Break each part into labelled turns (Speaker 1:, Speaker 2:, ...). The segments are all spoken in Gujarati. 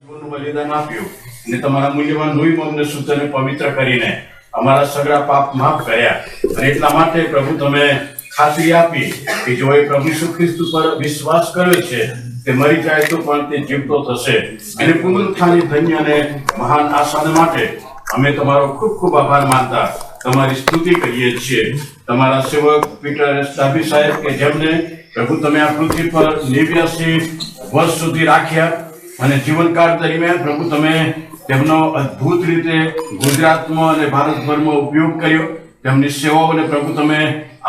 Speaker 1: બલિદાન આપ્યું અને તમારા મૂલ્યવાન લોહી અમને શુદ્ધ અને પવિત્ર કરીને અમારા સગળા પાપ માફ કર્યા. અને એટલા માટે પ્રભુ તમે ખાતરી આપી કે જો એ પ્રભુ ઈસુ ખ્રિસ્ત પર વિશ્વાસ કરે છે તે મરી જાય તો પણ તે જીવતો થશે. અને પુનરુત્થાનની ધન્ય અને મહાન આશા માટે અમે તમારો ખૂબ ખૂબ આભાર માનતા તમારી સ્તુતિ કરીએ છીએ. તમારા સેવક પીટર ડાભી સાહેબ કે જેમને પ્રભુ તમે આ પૃથ્વી પર 89 વર્ષ સુધી રાખ્યા અને જીવનકાળ દરમિયાન પ્રભુ તમે તેમનો અદ્ભુત રીતે ગુજરાતમાં અને ભારતભરમાં ઉપયોગ કર્યો. તેમની સેવાઓને પ્રભુ તમે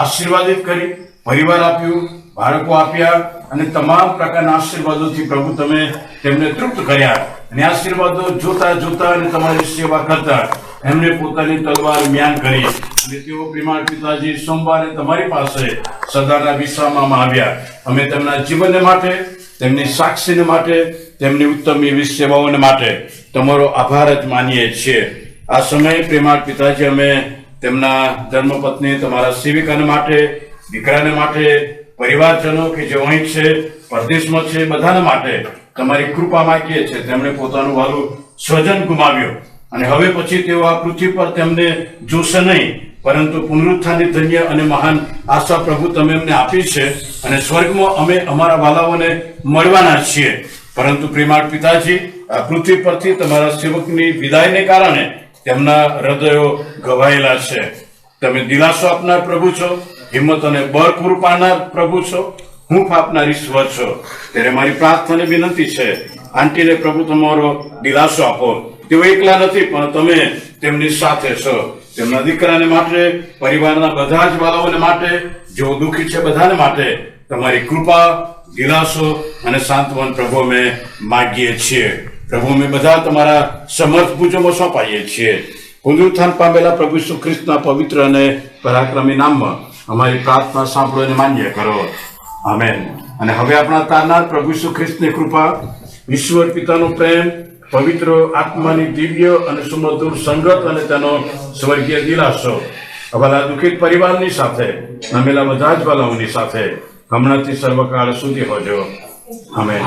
Speaker 1: આશીર્વાદિત કરી, પરિવાર આપ્યું, બાળકો આપ્યા અને તમામ પ્રકારના આશીર્વાદોથી પ્રભુ તમે તેમને તૃપ્ત કર્યા. અને આશીર્વાદો જોતા જોતા અને તમારી સેવા કરતા એમને પોતાની તલવાર મ્યાન કરી અને તેઓ પ્રેમાળ પિતાજી સોમવારે તમારી પાસે સદાના વિશ્રામમાં આવ્યા. અમે તેમના જીવનને માટે, તેમની સાક્ષીને માટે, તેમની ઉત્તમ એવી સેવાઓને માટે તમારો આભાર જ માનીએ છીએ. આ સમયે પ્રેમાળ પિતાજી અમે તેમના ધર્મપત્ની, તમારા સેવિકાને માટે, દીકરાને માટે, પરિવારજનો કે જે અહીં છે, પરદેશમાં છે, બધાને માટે તમારી કૃપા માંગીએ છીએ. તેમણે પોતાનું વાલું સ્વજન ગુમાવ્યો અને હવે પછી તેઓ આ પૃથ્વી પર તેમને જોશે નહીં, પરંતુ પુનરુત્થાનની ધન્ય અને મહાન આશા પ્રભુ તમે અમને આપી છે અને સ્વર્ગમાં અમે અમારા વાલાઓને મળવાના છીએ. પરંતુ પ્રેમાળ પિતાજી, આ પૃથ્વી પરથી તમારા સેવકની વિદાયને કારણે તેમના હૃદયો ઘવાયેલા છે. તમે દિલાસો આપનાર પ્રભુ છો, હિંમત અને બળ પૂરું પાડનાર પ્રભુ છો, હૂંફ આપનાર ઈશ્વર છો. ત્યારે મારી પ્રાર્થના વિનંતી છે, આંટીને પ્રભુ તમારો દિલાસો આપો. તેઓ એકલા નથી પણ તમે તેમની સાથે છો. તેમના દીકરાને માટે, પરિવારના બધા જ વાલાઓને માટે, જેઓ દુઃખી છે બધાને માટે તમારી કૃપા, દિલાસો અને સાંત્વન પ્રભુ અમે માગીએ છીએ. પ્રભુ અમે બધા તમારા સમર્થ ભુજોમાં સોંપાઈએ છીએ. પુનરુત્થાન પામેલા પ્રભુ ઈસુ ખ્રિસ્તના પવિત્ર અને પરાક્રમી નામમાં અમારી પ્રાર્થના સાંભળો અને માન્ય કરો. આમેન. અને હવે આપણા તારનાર પ્રભુ ઈસુ ખ્રિસ્તની કૃપા, ઈશ્વર પિતાનો પ્રેમ, પવિત્ર આત્માની દિવ્ય અને સુમધુર સંગત અને તેનો સ્વર્ગીય દિલાસો અમારા દુઃખિત પરિવારની સાથે, નમેલા બધા જ વાલાઓની સાથે હમણાંથી સર્વકાળ સુધી હોજો. આમેન.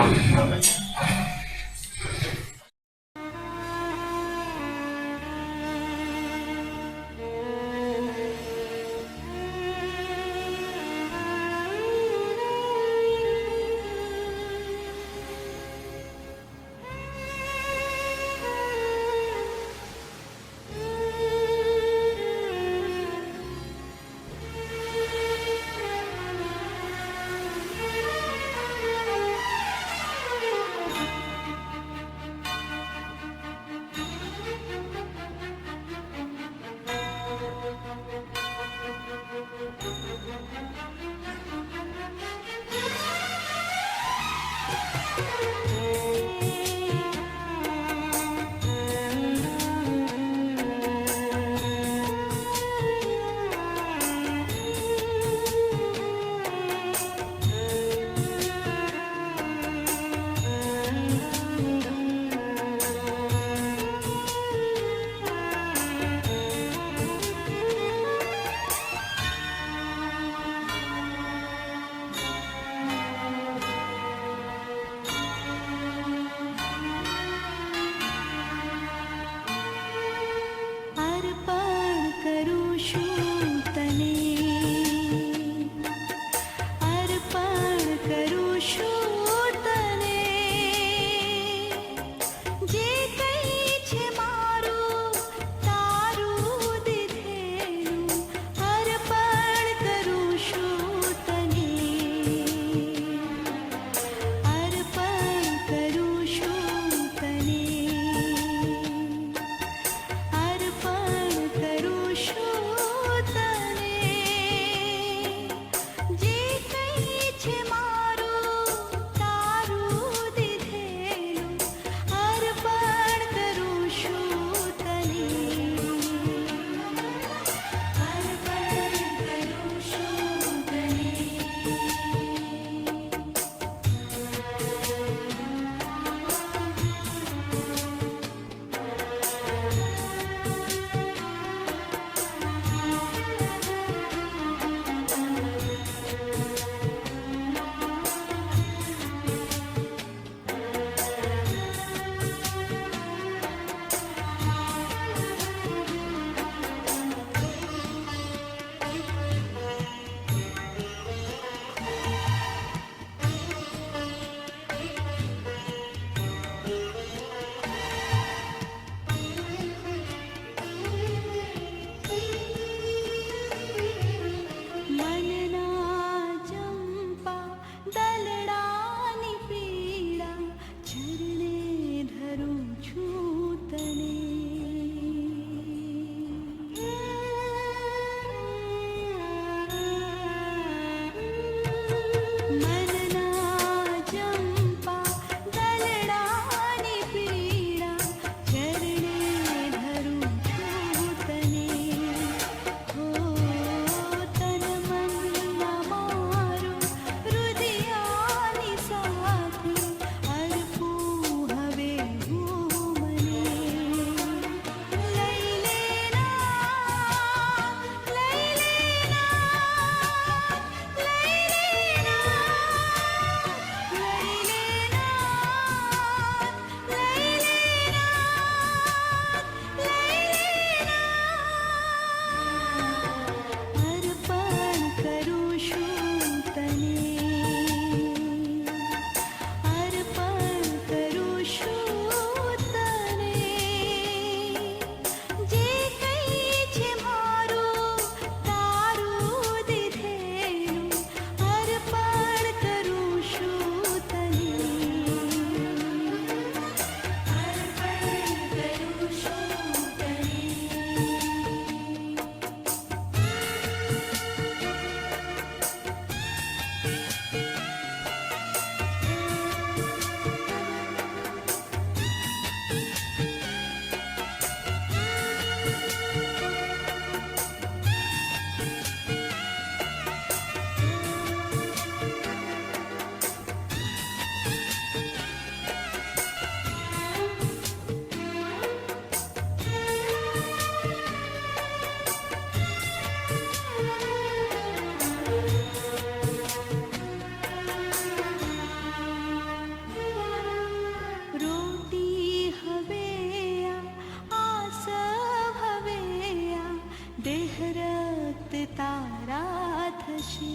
Speaker 2: થશે.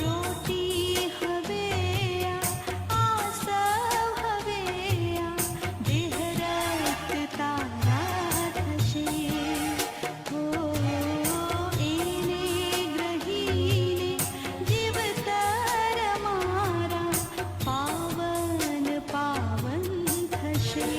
Speaker 2: રોટી હવે આ સૌ હવે આ દેહ રક્ત તારા થશે. હો એને ગ્રહીને જીવતર મારા પાવન પાવન થશે.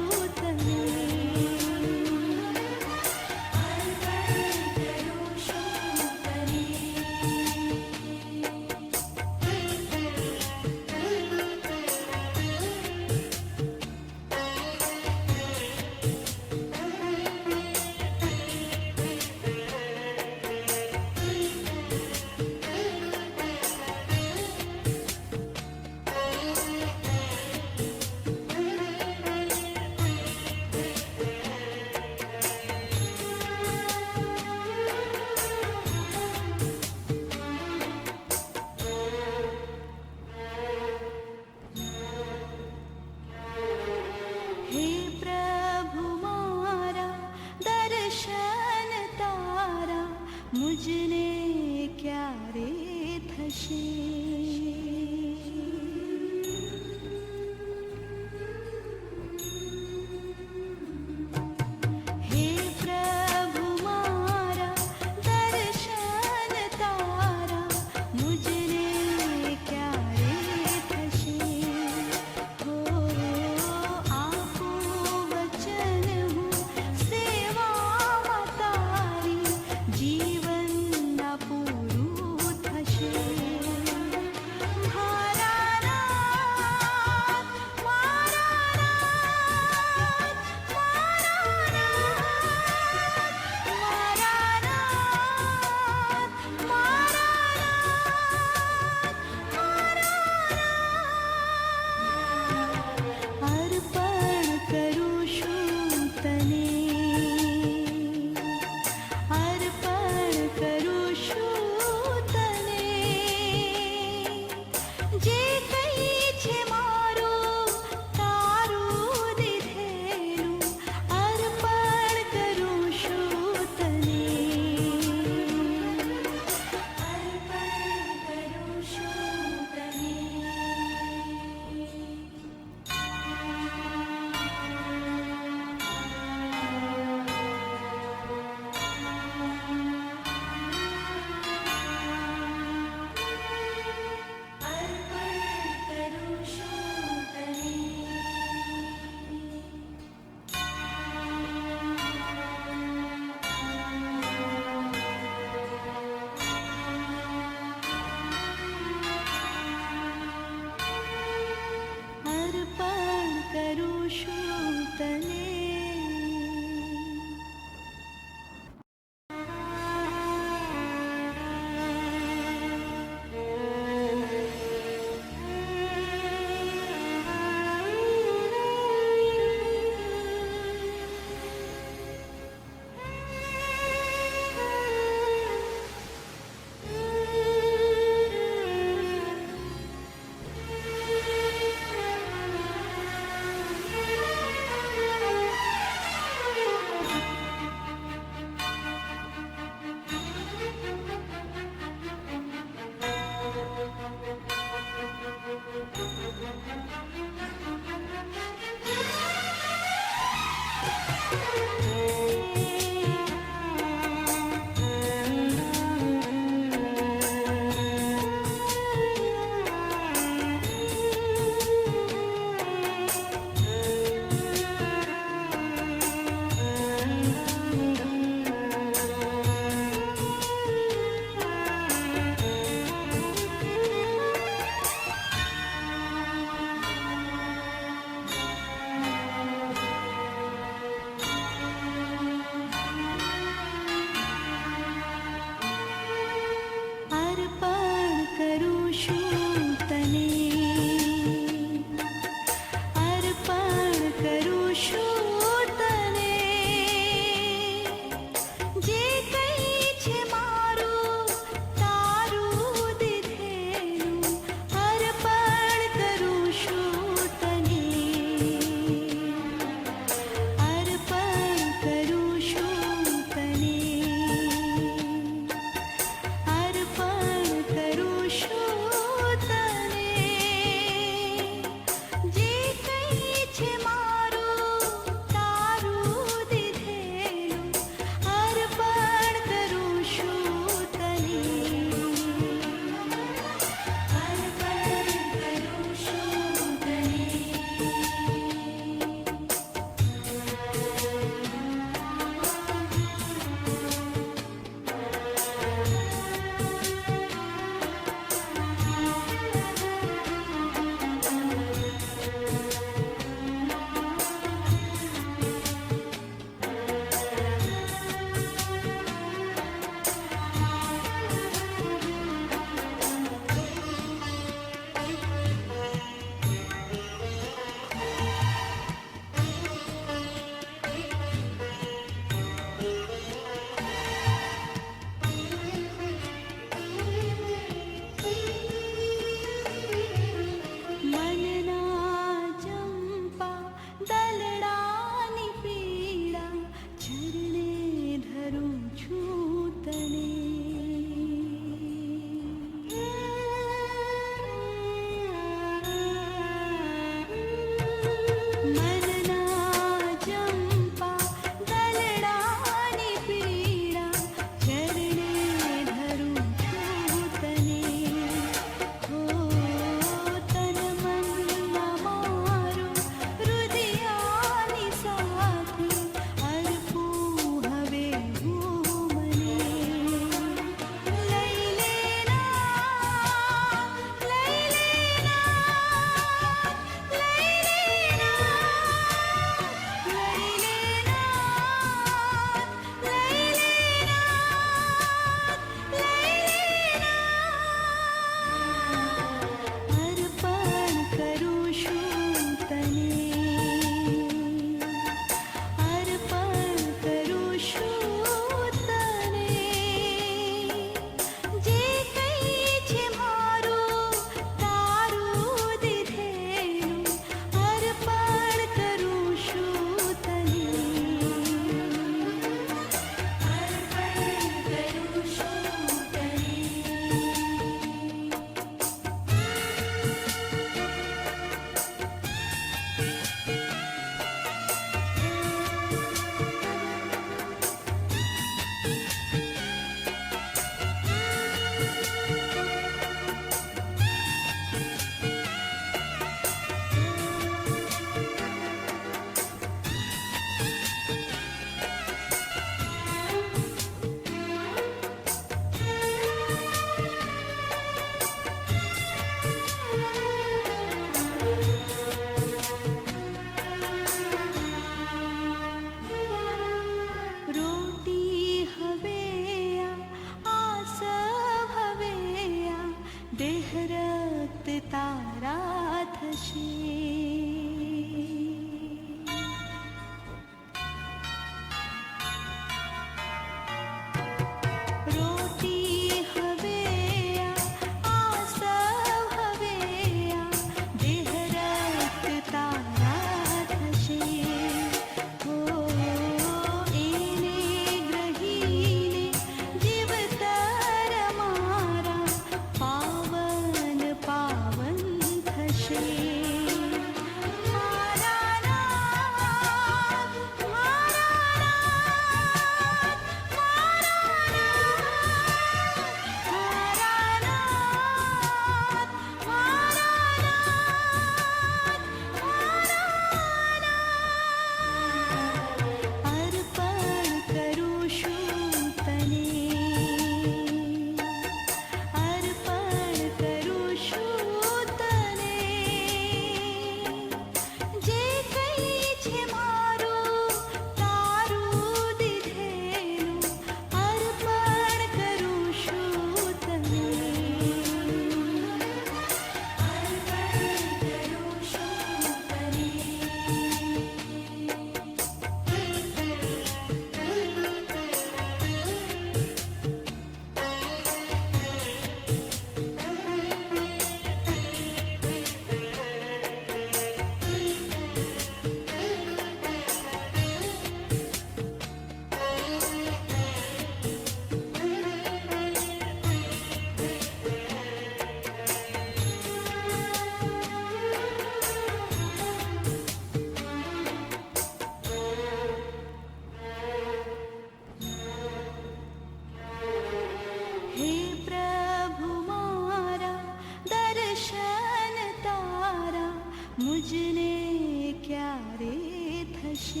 Speaker 2: થશે.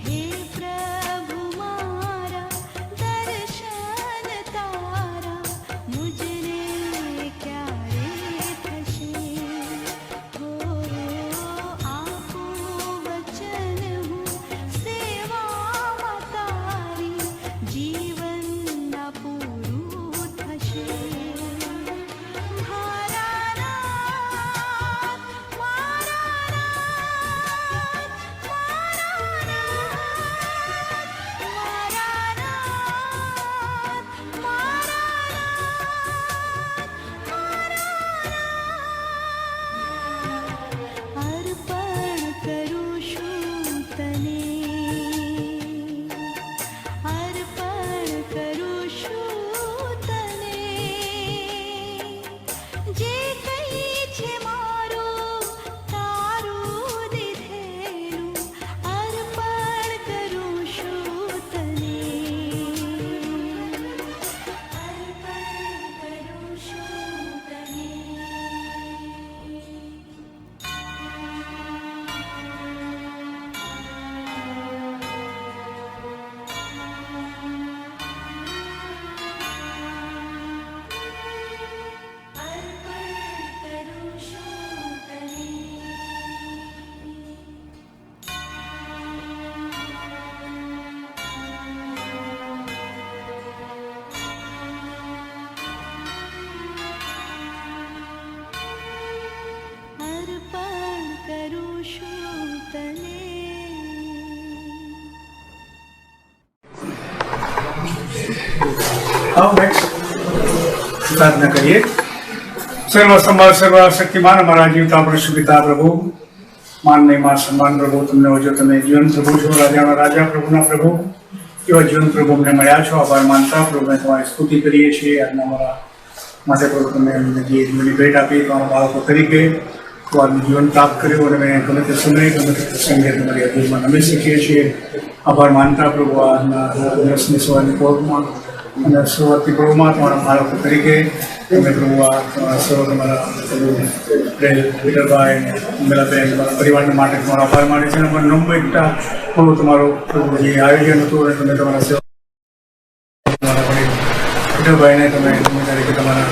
Speaker 2: હે પ્રભુ મારા દર્શન તારા મુજને ક્યારે થશે. હો આપું વચન હું સેવામાં તારી જીવનના પૂરું થશે. મારા નાથ મારા નાથ મારા નાથ અર્પણ કરું છું તને, અર્પણ કરું છું તને. જે કંઈ છે મારું તારું દીધેલું અર્પણ કરું છું તને, અર્પણ કરું છું તને. અર્પણ કરું છું તને.
Speaker 3: आओ नेक्स्ट प्रार्थना करिए. सर्व संभाल सर्व शक्तिमान हमारा जीवता परशु पिता प्रभु मान नहीं मान सम्मान प्रभु तुमने हो जो तुम्हें जीवन प्रभु છો રાજાના રાજા પ્રભુના પ્રભુ એવા જીવન પ્રભુ અમને મળ્યા છો. આભાર માનતા પ્રભુ મેં તમારી સ્તુતિ કરીએ છીએ. આજના અમારા માટે પ્રભુ તમે અમને જે જીવનની ભેટ આપી તમારા બાળકો તરીકે તો આજનું જીવન પ્રાપ્ત કર્યું અને મેં ગમે તે સમયે ગમે તે પ્રસંગે તમારી અભિમાં નમી શીખીએ છીએ. આભાર માનતા પ્રભુ આજના દિવસની સવારની કોર્ટમાં અને શરૂઆતની પ્રભુમાં તમારા બાળકો તરીકે તમે પ્રભુ આ સર્વ તમારા વિઠ્ઠલભાઈ અને ઉમેલાબેન તમારા પરિવારના માટે તમારો આભાર માને છે. અને અમારા નંબર એકતા પ્રભુ તમારો પ્રભુ જે આયોજન હતું અને તમે તમારા સેવા તમારા વડીલ વિઠ્ઠલભાઈને તમે તરીકે તમારા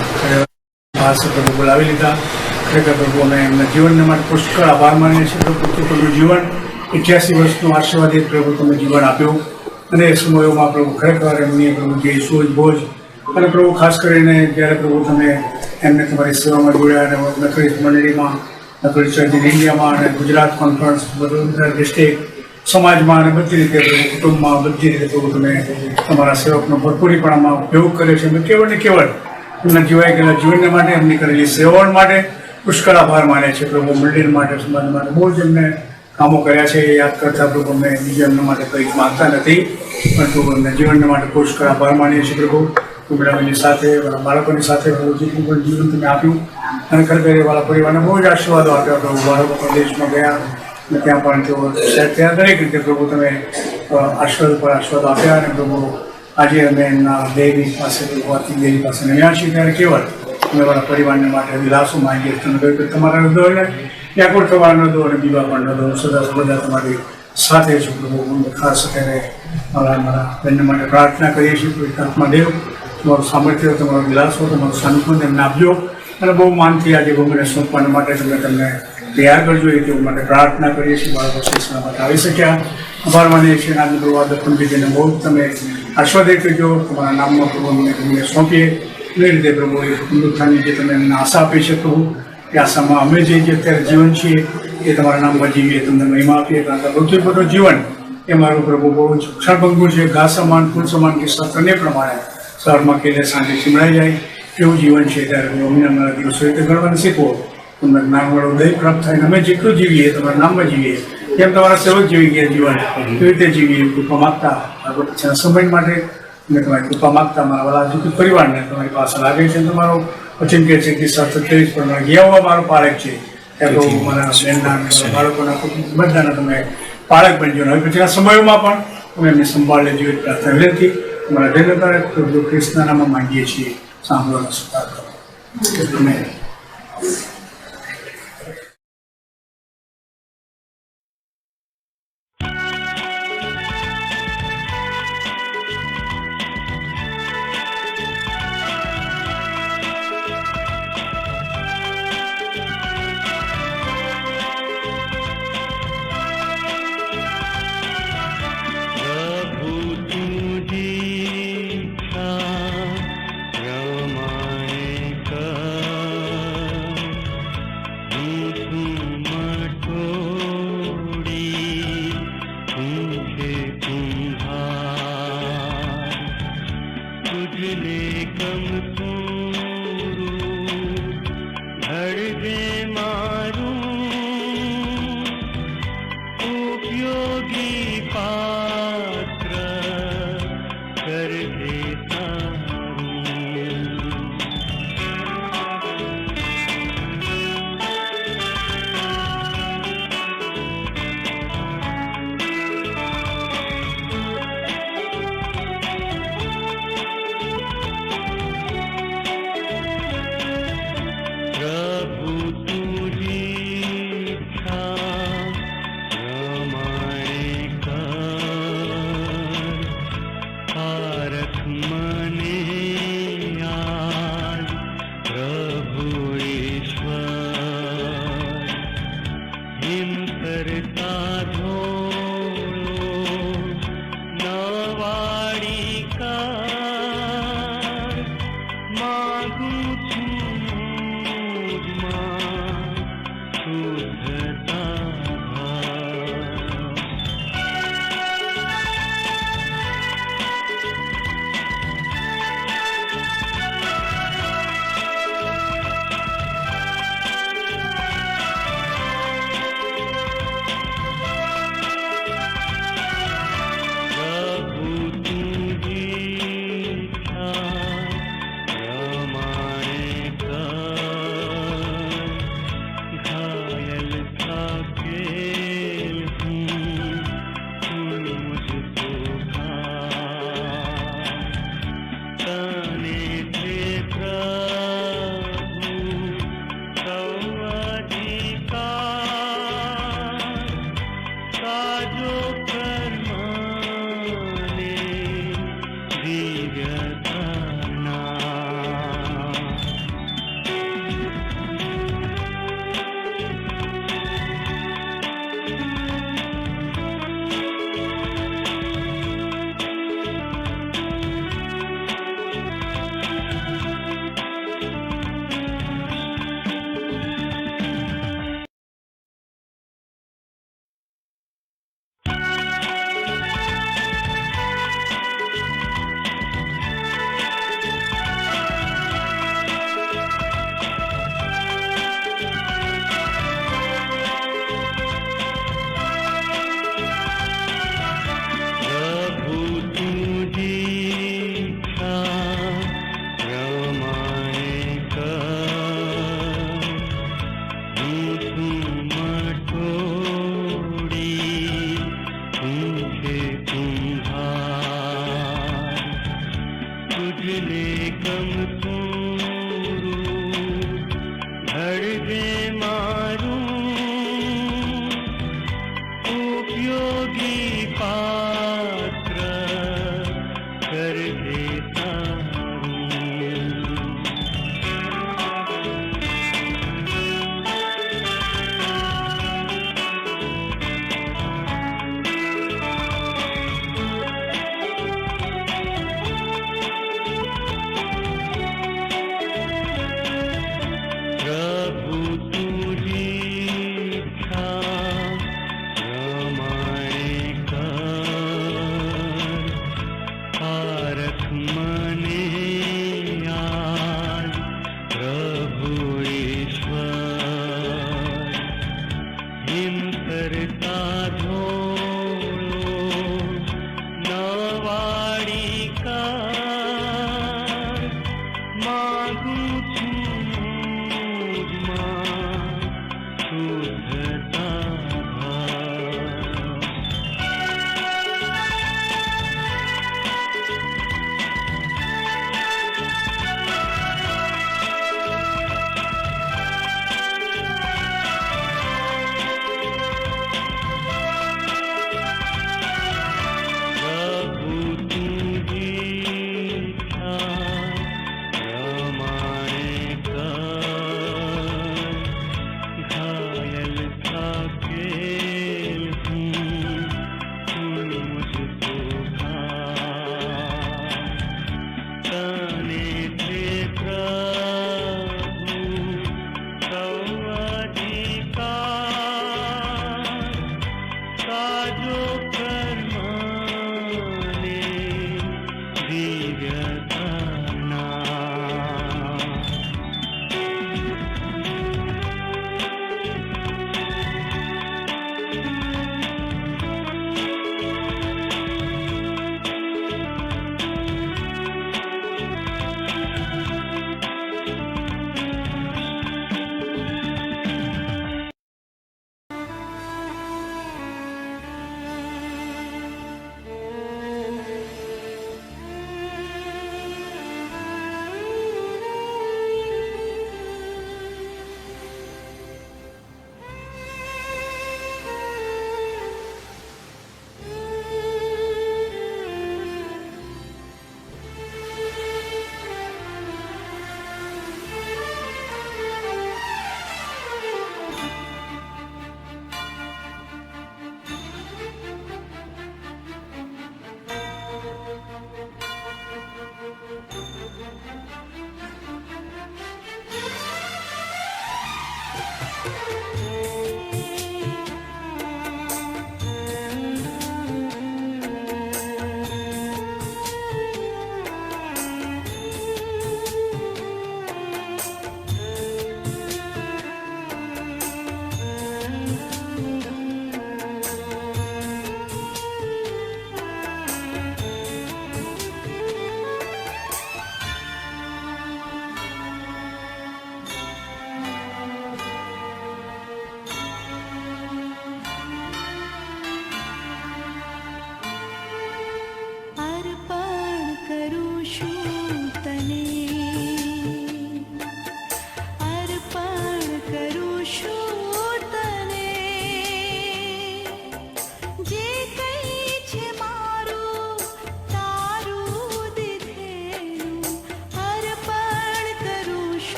Speaker 3: ખાસ પ્રભુ બોલાવી લીધા. ખરેખર પ્રભુ અમે એમના જીવનના માટે પુષ્કળ આભાર માનીએ છીએ. પ્રભુ તમારું જીવન 88 વર્ષનું આશીર્વાદિત પ્રભુ તમે જીવન આપ્યું અને એ સમયોમાં પ્રભુ ખરેખર એમની પ્રભુ જે સૂઝબૂઝ અને પ્રભુ ખાસ કરીને જ્યારે પ્રભુ તમે એમને તમારી સેવામાં જોડ્યા અને નકરી મંડળીમાં નકરી ચર્ચ ઇન ઇન્ડિયામાં અને ગુજરાત કોન્ફરન્સ વડોદરા ડિસ્ટ્રિક્ટ સમાજમાં અને બધી રીતે પ્રભુ કુટુંબમાં બધી રીતે પ્રભુ તમે તમારા સેવકનો ભરપૂરીપણામાં ઉપયોગ કર્યો છે. અમે કેવળ ને કેવળ એમના જીવાઈ ગયેલા જીવનને માટે એમની કરેલી સેવાઓ માટે પુષ્કળ આભાર માને છે. પ્રભુ મંદિર માટે સમાજ માટે બહુ જ એમને કામો કર્યા છે એ યાદ કરતા પ્રભુ અમે બીજા એમના માટે કંઈ માગતા નથી પણ પ્રભુ એમના જીવનના માટે પુષ્કળ આભાર માનીએ છીએ. પ્રભુ કુમરાની સાથે મારા બાળકોની સાથે પ્રભુ જેટલું પણ જીવન તમે આપ્યું અને ખરેખર વાળા પરિવારને બહુ જ આશીર્વાદો આપ્યા. પ્રભુ બાળકો પ્રદેશમાં ગયા અને ત્યાં પણ તેઓ ત્યાં દરેક રીતે પ્રભુ તમે આશીર્વાદ પર આશીર્વાદ આપ્યા. અને પ્રભુ આજે અમે એમના દેવી પાસે પ્રભુ દેવી પાસે નમ્યા છીએ ત્યારે કેવળ અમે મારા પરિવારને માટે વિલાસો માંગીએ. તમે કહ્યું કે તમારા હૃદયને વ્યાકુળ થવા ન દો અને બીવા પણ ન દો. સદા સર્વદા તમારી સાથે છું પ્રભુ. ખાસ અત્યારે મારા બંને માટે પ્રાર્થના કરીએ છીએ. આત્મા દેવ તમારું સામર્થ્ય તમારો વિલાસો તમારું સાનુકૂળ એમને આપજો અને બહુ માનથી આજે ભૂમિને સોંપવા માટે તમે તમને તૈયાર કરજો એ તેઓ માટે પ્રાર્થના કરીએ છીએ. બાળકો શિક્ષણ માટે આવી શક્યા આભાર માનીએ છીએ. આજની પ્રભુ દર્પણજીને બહુ તમે આશીર્વાદ કરજો. તમારા નામમાં પ્રભુ અમને ભૂમિને સોંપીએ એ રીતે પ્રભુ એ હિન્દુસ્તાનની જે તમે અમને આશા આપી છે પ્રભુ એ આશામાં અમે જે અત્યારે જીવન છીએ એ તમારા નામમાં જીવીએ તમને મહિમા આપીએ. કારણ કે પૃથ્વી પરનું જીવન એ મારું પ્રભુ બહુ જ ક્ષણભંગુર છે. ઘા સમાન ફૂલ સમાન કે શાસ્ત્રને પ્રમાણે સવારમાં કેલે સાંજે ચીમડાઈ જાય એવું જીવન છે. ત્યારે પ્રભુ અમને અમારા દિવસો રીતે ગણવાનું શીખવો. તમને જ્ઞાનવાળો ઉદય પ્રાપ્ત થાય અમે જેટલું જીવીએ તમારા નામમાં જીવીએ જેમ તમારા સેવક જીવી ગયા જીવન એવી રીતે જીવીએ. કૃપા માગતા પછીના સમય માટે અમે તમારી કૃપા માગતા મારા વાલા પરિવારને તમારી પાસે લાગે છે. તમારો વચન કહે છે કે 27 પ્રમાણે ગયા મારો પાળક છે ત્યાં તો મારા બહેનના બાળકોના બધાના તમે પાળક બનજો. હવે પછીના સમયોમાં પણ તમે એમને સંભાળ લેજો એ પ્રાર્થના વિનંતી અમારા ધન્યવાદ પ્રભુ ખ્રિસ્તના નામમાં માંગીએ છીએ. સાંભળવાનો સ્વીકાર કરો. આમેન.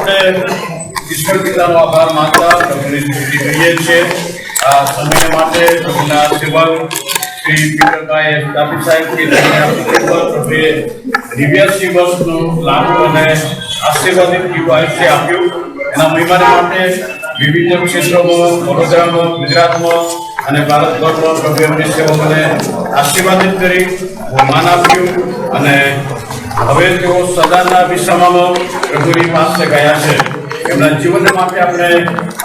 Speaker 1: આપણે ઈશ્વર પિતાનો આભાર માનતા પ્રભુની સ્તુતિ કરીએ છીએ આ સમય માટે પ્રભુના સેવક શ્રી પીટરભાઈ દાપી સાહેબ કે જેમણે આપણી ઉપર પ્રભુએ 89 વર્ષનું લાંબુ અને આશીર્વાદિત જીવ આયુષ્ય આપ્યું એના મહિમાને માટે વિવિધ ક્ષેત્રોમાં વડોદરામાં ગુજરાતમાં અને ભારતભરમાં પ્રભુ એમની સેવકોને આશીર્વાદિત કરી માન આપ્યું અને હવે તેઓ સદાના વિશ્રામમાં પ્રભુની પાસે ગયા છે એમના જીવન માટે આપણે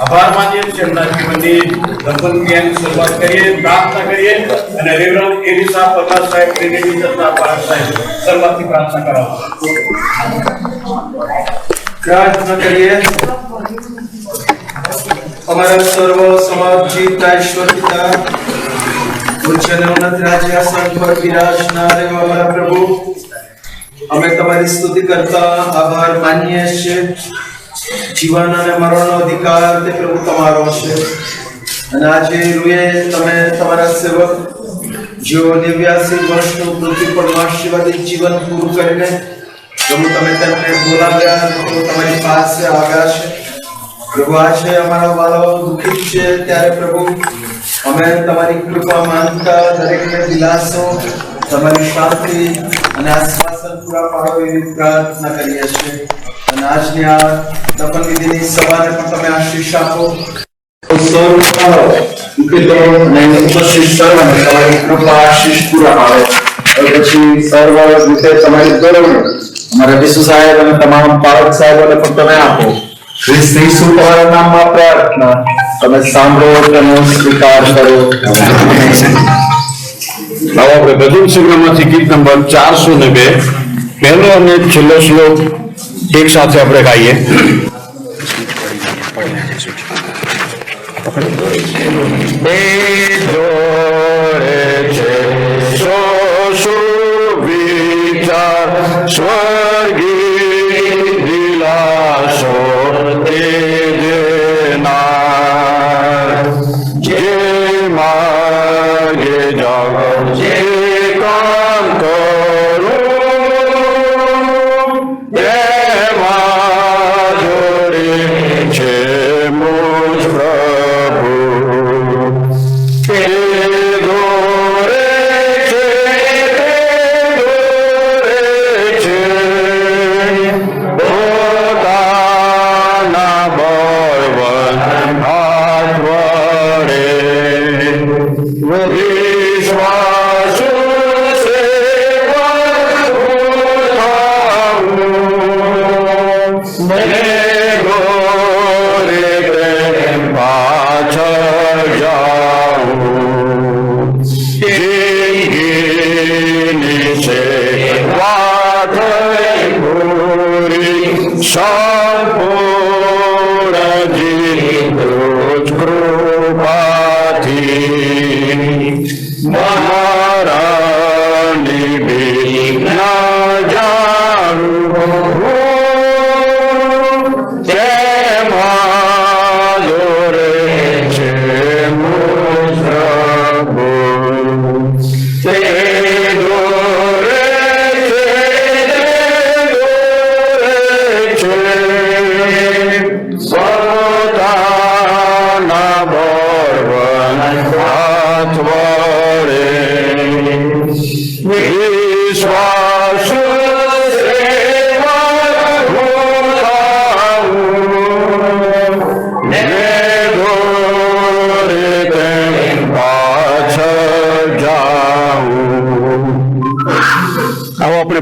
Speaker 1: આભાર માનીએ છીએ એમના જીવનની દફન ક્રિયાની શરૂઆત કરીએ પ્રાર્થના કરીએ અને રેવરન્ડ એલિસા પગાર સાહેબ ટ્રિનિટી ચર્ચના પારક સાહેબ શરૂઆતથી પ્રાર્થના કરાવો
Speaker 4: प्रार्थना करिए। हमारा सर्व समाज जीवता ईश्वर पिता उच्च અને ઉન્નત રાજ્યાસન પર બિરાજનાર એવા અમારા પ્રભુ, અમે તમારી સ્તુતિ કરતા આભાર માનીએ છીએ। જીવન અને મરણનો અધિકાર તે પ્રભુ તમારો છે અને આજે રૂએ તમે તમારા સેવક જેઓ 89 વર્ષનું પૃથ્વી પર આશીર્વાદિત જીવન પૂરું કરીને પ્રભુ તમે તેમને બોલાવ્યા તો તમારી પાસે આવ્યા છે। પ્રભુ આજે અમારા વાલાઓ દુઃખિત છે ત્યારે પ્રભુ અમે તમારી કૃપા માંગતા દરેકને દિલાસો તમારી શાંતિ અને આશ્વાસન પૂરા પાડો એવી પ્રાર્થના કરીએ છીએ અને આજની આ દફન વિધિની સભાને પણ તમે આશીષ આપો। ઉપસ્થિત સર્વને તમારી કૃપા આશીષ પૂરા પાડો। પછી સર્વ રીતે તમારી ગૌરવ हमारे विश्व साहेब અને તમામ પારક સાહેબોને પણ તમે આપો। ખ્રિસ્ત ઈસુ તમારા નામમાં પ્રાર્થના તમે સાંભળો અને સ્વીકાર કરો।
Speaker 1: આવો આપણે ભજન સંગ્રહમાંથી ગીત નંબર 402 પહેલો અને છેલ્લો શ્લોક એક સાથે આપણે ગાઈએ।
Speaker 5: स्वर्गीय दिलासो दे देना जे मागे जाओ जे काम करो ये माधुरी छे मुझ प्रभु के गोरे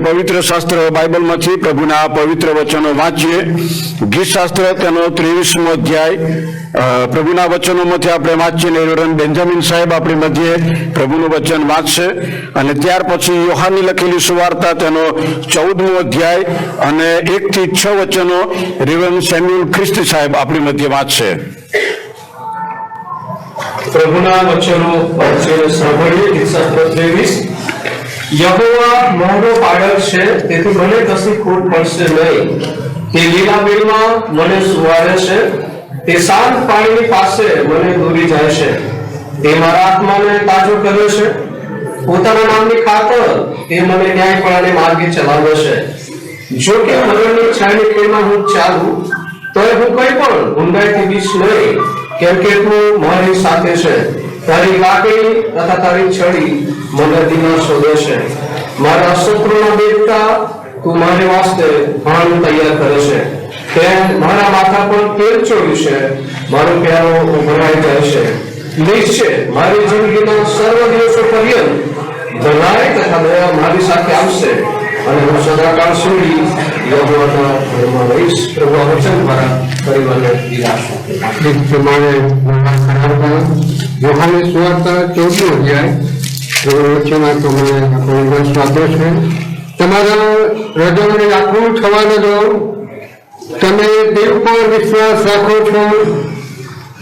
Speaker 5: પવિત્ર શાસ્ત્ર બાઇબલમાંથી પ્રભુના પવિત્ર વચનો વાંચીએ। ગીત શાસ્ત્ર તેનો 23મો અધ્યાય પ્રભુના વચનોમાંથી આપણે વાંચીને રેવરન્ડ બેન્જામિન સાહેબ આપણી મધ્યે પ્રભુનું વચન વાંચશે અને ત્યાર પછી યોહાનની લખેલી સુવાર્તા તેનો 14મો અધ્યાય અને 1 થી 6 વચનો રેવરન્ડ સેમ્યુઅલ ખ્રિસ્તી સાહેબ આપણી મધ્યે વાંચશે।
Speaker 4: પ્રભુના વચનો વાંચીને સાંભળીએ। ગીત શાસ્ત્ર 23। યહોવા મોંઘો પાડલ છે તેથી મને કશી ખોટ પડશે નહીં। તે લીલા બેલમાં મને સુવાડે છે, તે શાંત પાણીની પાસે મને દોરી જાય છે। તે મારા આત્માને તાજો કરે છે, પોતાના નામની ખાતર તે મને ન્યાયપણાને માર્ગે ચલાવે છે। જો કે મરણની છાયની ખીણમાં હું ચાલું
Speaker 6: તોય હું કઈ પણ ઊંડાઈથી બીશ નહીં, કેમ કે તું મારી સાથે છે. તારી લાકડી તથા તારી છડી મને દીના શોધે છે. મારા શત્રુના દેવતા તું મારે વાસ્તે ભાણ તૈયાર કરે છે. તે મારા માથા પર તેલ ચોર્યું છે, મારો પ્યારો ભરાઈ જાય છે. નિશ્ચય મારી જિંદગીના સર્વ દિવસો પર્યંત ભલાઈ તથા દયા મારી સાથે આવશે, અને હું સદાકાળ સુધી યહોવાના ઘરમાં રહીશ. પ્રભુ આ વચન દ્વારા પરિવારને દિલાસો આપે.
Speaker 7: પ્રમાણે યોહાનની સુવાર્તા 14 અધ્યાય વચનમાં તમને આપણો વર્ષ વાંધો છે. તમારા હૃદયને આખું થવા ન દો. તમે દેવ પર વિશ્વાસ રાખો છો,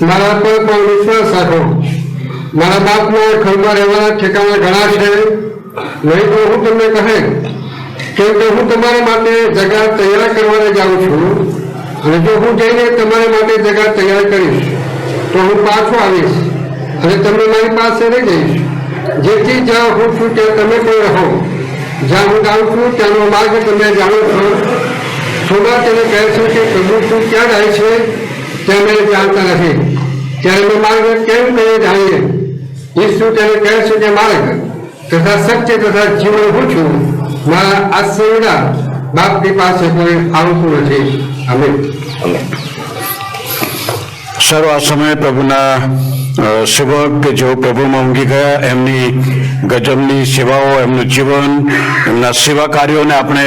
Speaker 7: મારા પર પણ વિશ્વાસ રાખો. મારા બાપના ઘરમાં રહેવાના ઠેકાણા ઘણા છે, નહીં તો હું તમને કહે, કેમ કે હું તમારા માટે જગા તૈયાર કરવાને જાઉં છું. અને જો હું જઈને તમારા માટે જગા તૈયાર કરીશ તો હું પાછો આવીશ અને તમને મારી પાસે લઈ જઈશ, જેથી જ્યાં હું છું ત્યાં તમે પણ રહો. જ્યાં હું જાઉં છું ત્યાંનો માર્ગ તમે જાણો છો. થોડા તેને કહે છે કે પ્રભુ તું ક્યાં જાય છે તે અમે જાણતા નથી. ત્યારે અમે માર્ગ કેમ કહીએ જાણીએ? ઈસુ તેને કહે છે કે માર્ગ તથા સત્ય તથા જીવન હું છું. મારા આશ્રયના બાપની પાસે કોઈ આવતું નથી. આમેન.
Speaker 5: સર્વ આ સમયે પ્રભુના સેવક કે જેઓ પ્રભુમાં ઊંઘી ગયા, એમની ગજબની સેવાઓ, એમનું જીવન, એમના સેવા કાર્યોને આપણે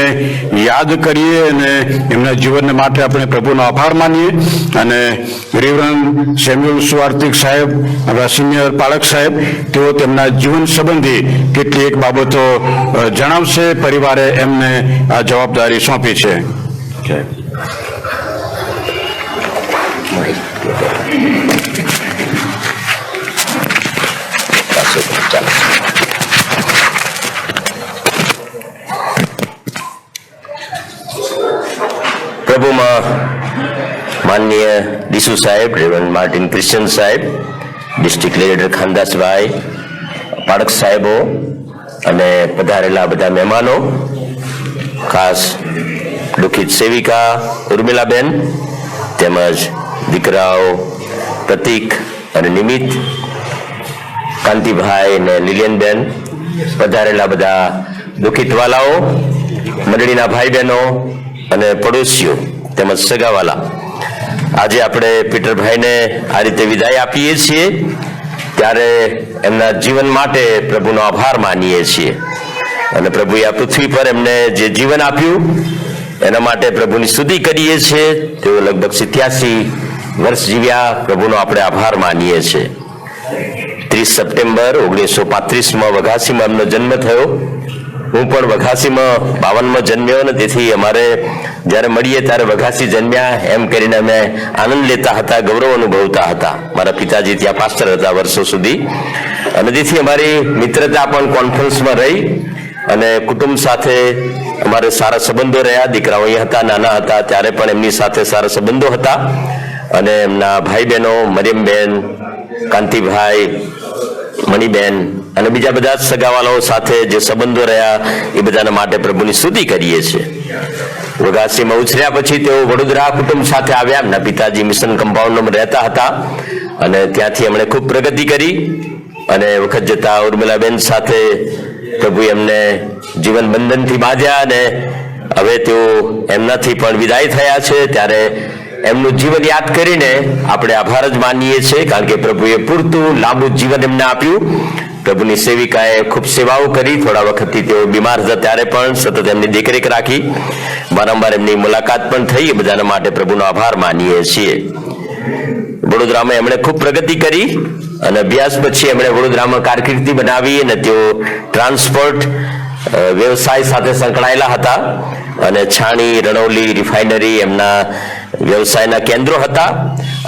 Speaker 5: યાદ કરીએ અને એમના જીવનને માટે આપણે પ્રભુનો આભાર માનીએ. અને રેવરન્ડ સેમ્યુઅલ સુવાર્તિક સાહેબ, આપણા સિનિયર પાળક સાહેબ, તેઓ તેમના જીવન સંબંધી કેટલીક બાબતો જણાવશે. પરિવારે એમને આ જવાબદારી સોંપી છે.
Speaker 8: પ્રભુમાં માનનીય ડીસુ સાહેબ, રેવરન્ડ માર્ટિન ક્રિશ્ચન સાહેબ, ડિસ્ટ્રિક્ટ લેડર ખાનદાસભાઈ, પાળક સાહેબો અને પધારેલા બધા મહેમાનો, ખાસ દુઃખિત સેવિકા ઉર્મિલાબેન, તેમજ દીકરાઓ પ્રતિક અને નિમિત, કાંતિભાઈ અને લીલિયનબેન, પધારેલા બધા દુઃખિત વાલાઓ, મંડળીના ભાઈ બહેનો અને પડોશીઓ તેમજ સગાવાલા, આજે આપણે પીટરભાઈને આ રીતે વિદાય આપીએ છીએ ત્યારે એમના જીવન માટે પ્રભુનો આભાર માનીએ છીએ. અને પ્રભુએ આ પૃથ્વી પર એમને જે જીવન આપ્યું એના માટે પ્રભુની સ્તુતિ કરીએ છીએ. તેઓ લગભગ 87 વર્ષ જીવ્યા. પ્રભુનો આપણે આભાર માનીએ છીએ. 30 સપ્ટેમ્બર 1935માં વઘાસીમાં એમનો જન્મ થયો. હું પણ વઘાસીમાં 52માં જન્મ્યો, અને તેથી અમારે જ્યારે મળીએ ત્યારે વઘાસી જન્મ્યા એમ કરીને અમે આનંદ લેતા હતા, ગૌરવ અનુભવતા હતા. મારા પિતાજી ત્યાં પાસ્ટર હતા વર્ષો સુધી, અને તેથી અમારી મિત્રતા પણ કોન્ફરન્સમાં રહી અને કુટુંબ સાથે અમારે સારા સંબંધો રહ્યા. દીકરાઓ અહીંયા હતા, નાના હતા ત્યારે પણ એમની સાથે સારા સંબંધો હતા. અને એમના ભાઈ બહેનો મરિયમબેન, કાંતિભાઈ, મણિબેન અને બીજા બધા સગાવાલાઓ સાથે જે સંબંધો રહ્યા એ બધાના માટે પ્રભુની સ્તુતિ કરીએ છીએ. વઘાસીમાં ઉછર્યા પછી તેઓ વડોદરા કુટુંબ સાથે આવ્યા. એમના પિતાજી મિશન કમ્પાઉન્ડમાં રહેતા હતા અને ત્યાંથી એમણે ખૂબ પ્રગતિ કરી. અને વખત જતા ઉર્મિલાબેન સાથે પ્રભુ એમને જીવન બંધનથી બાંધ્યા અને હવે તેઓ એમનાથી પણ વિદાય થયા છે. ત્યારે એમનું જીવન યાદ કરીને આપણે આભાર જ માનીએ છીએ, કારણ કે પ્રભુએ પૂરતું લાંબુ જીવન એમને આપ્યું. પ્રભુની સેવિકાએ ખૂબ સેવાઓ કરી. થોડા વખતથી તેઓ બીમાર હતા ત્યારે પણ સતત એમની દેખરેખ રાખી. વારંવાર એમની મુલાકાત પણ થઈ. એ બધાના માટે પ્રભુનો આભાર માનીએ છીએ. વડોદરામાં એમણે ખૂબ પ્રગતિ કરી અને અભ્યાસ પછી એમણે વડોદરામાં કારકિર્દી બનાવી અને તેઓ ટ્રાન્સપોર્ટ વ્યવસાય સાથે સંકળાયેલા હતા અને છાણી, રણૌલી, રિફાઇનરી એમના વ્યવસાયના કેન્દ્રો હતા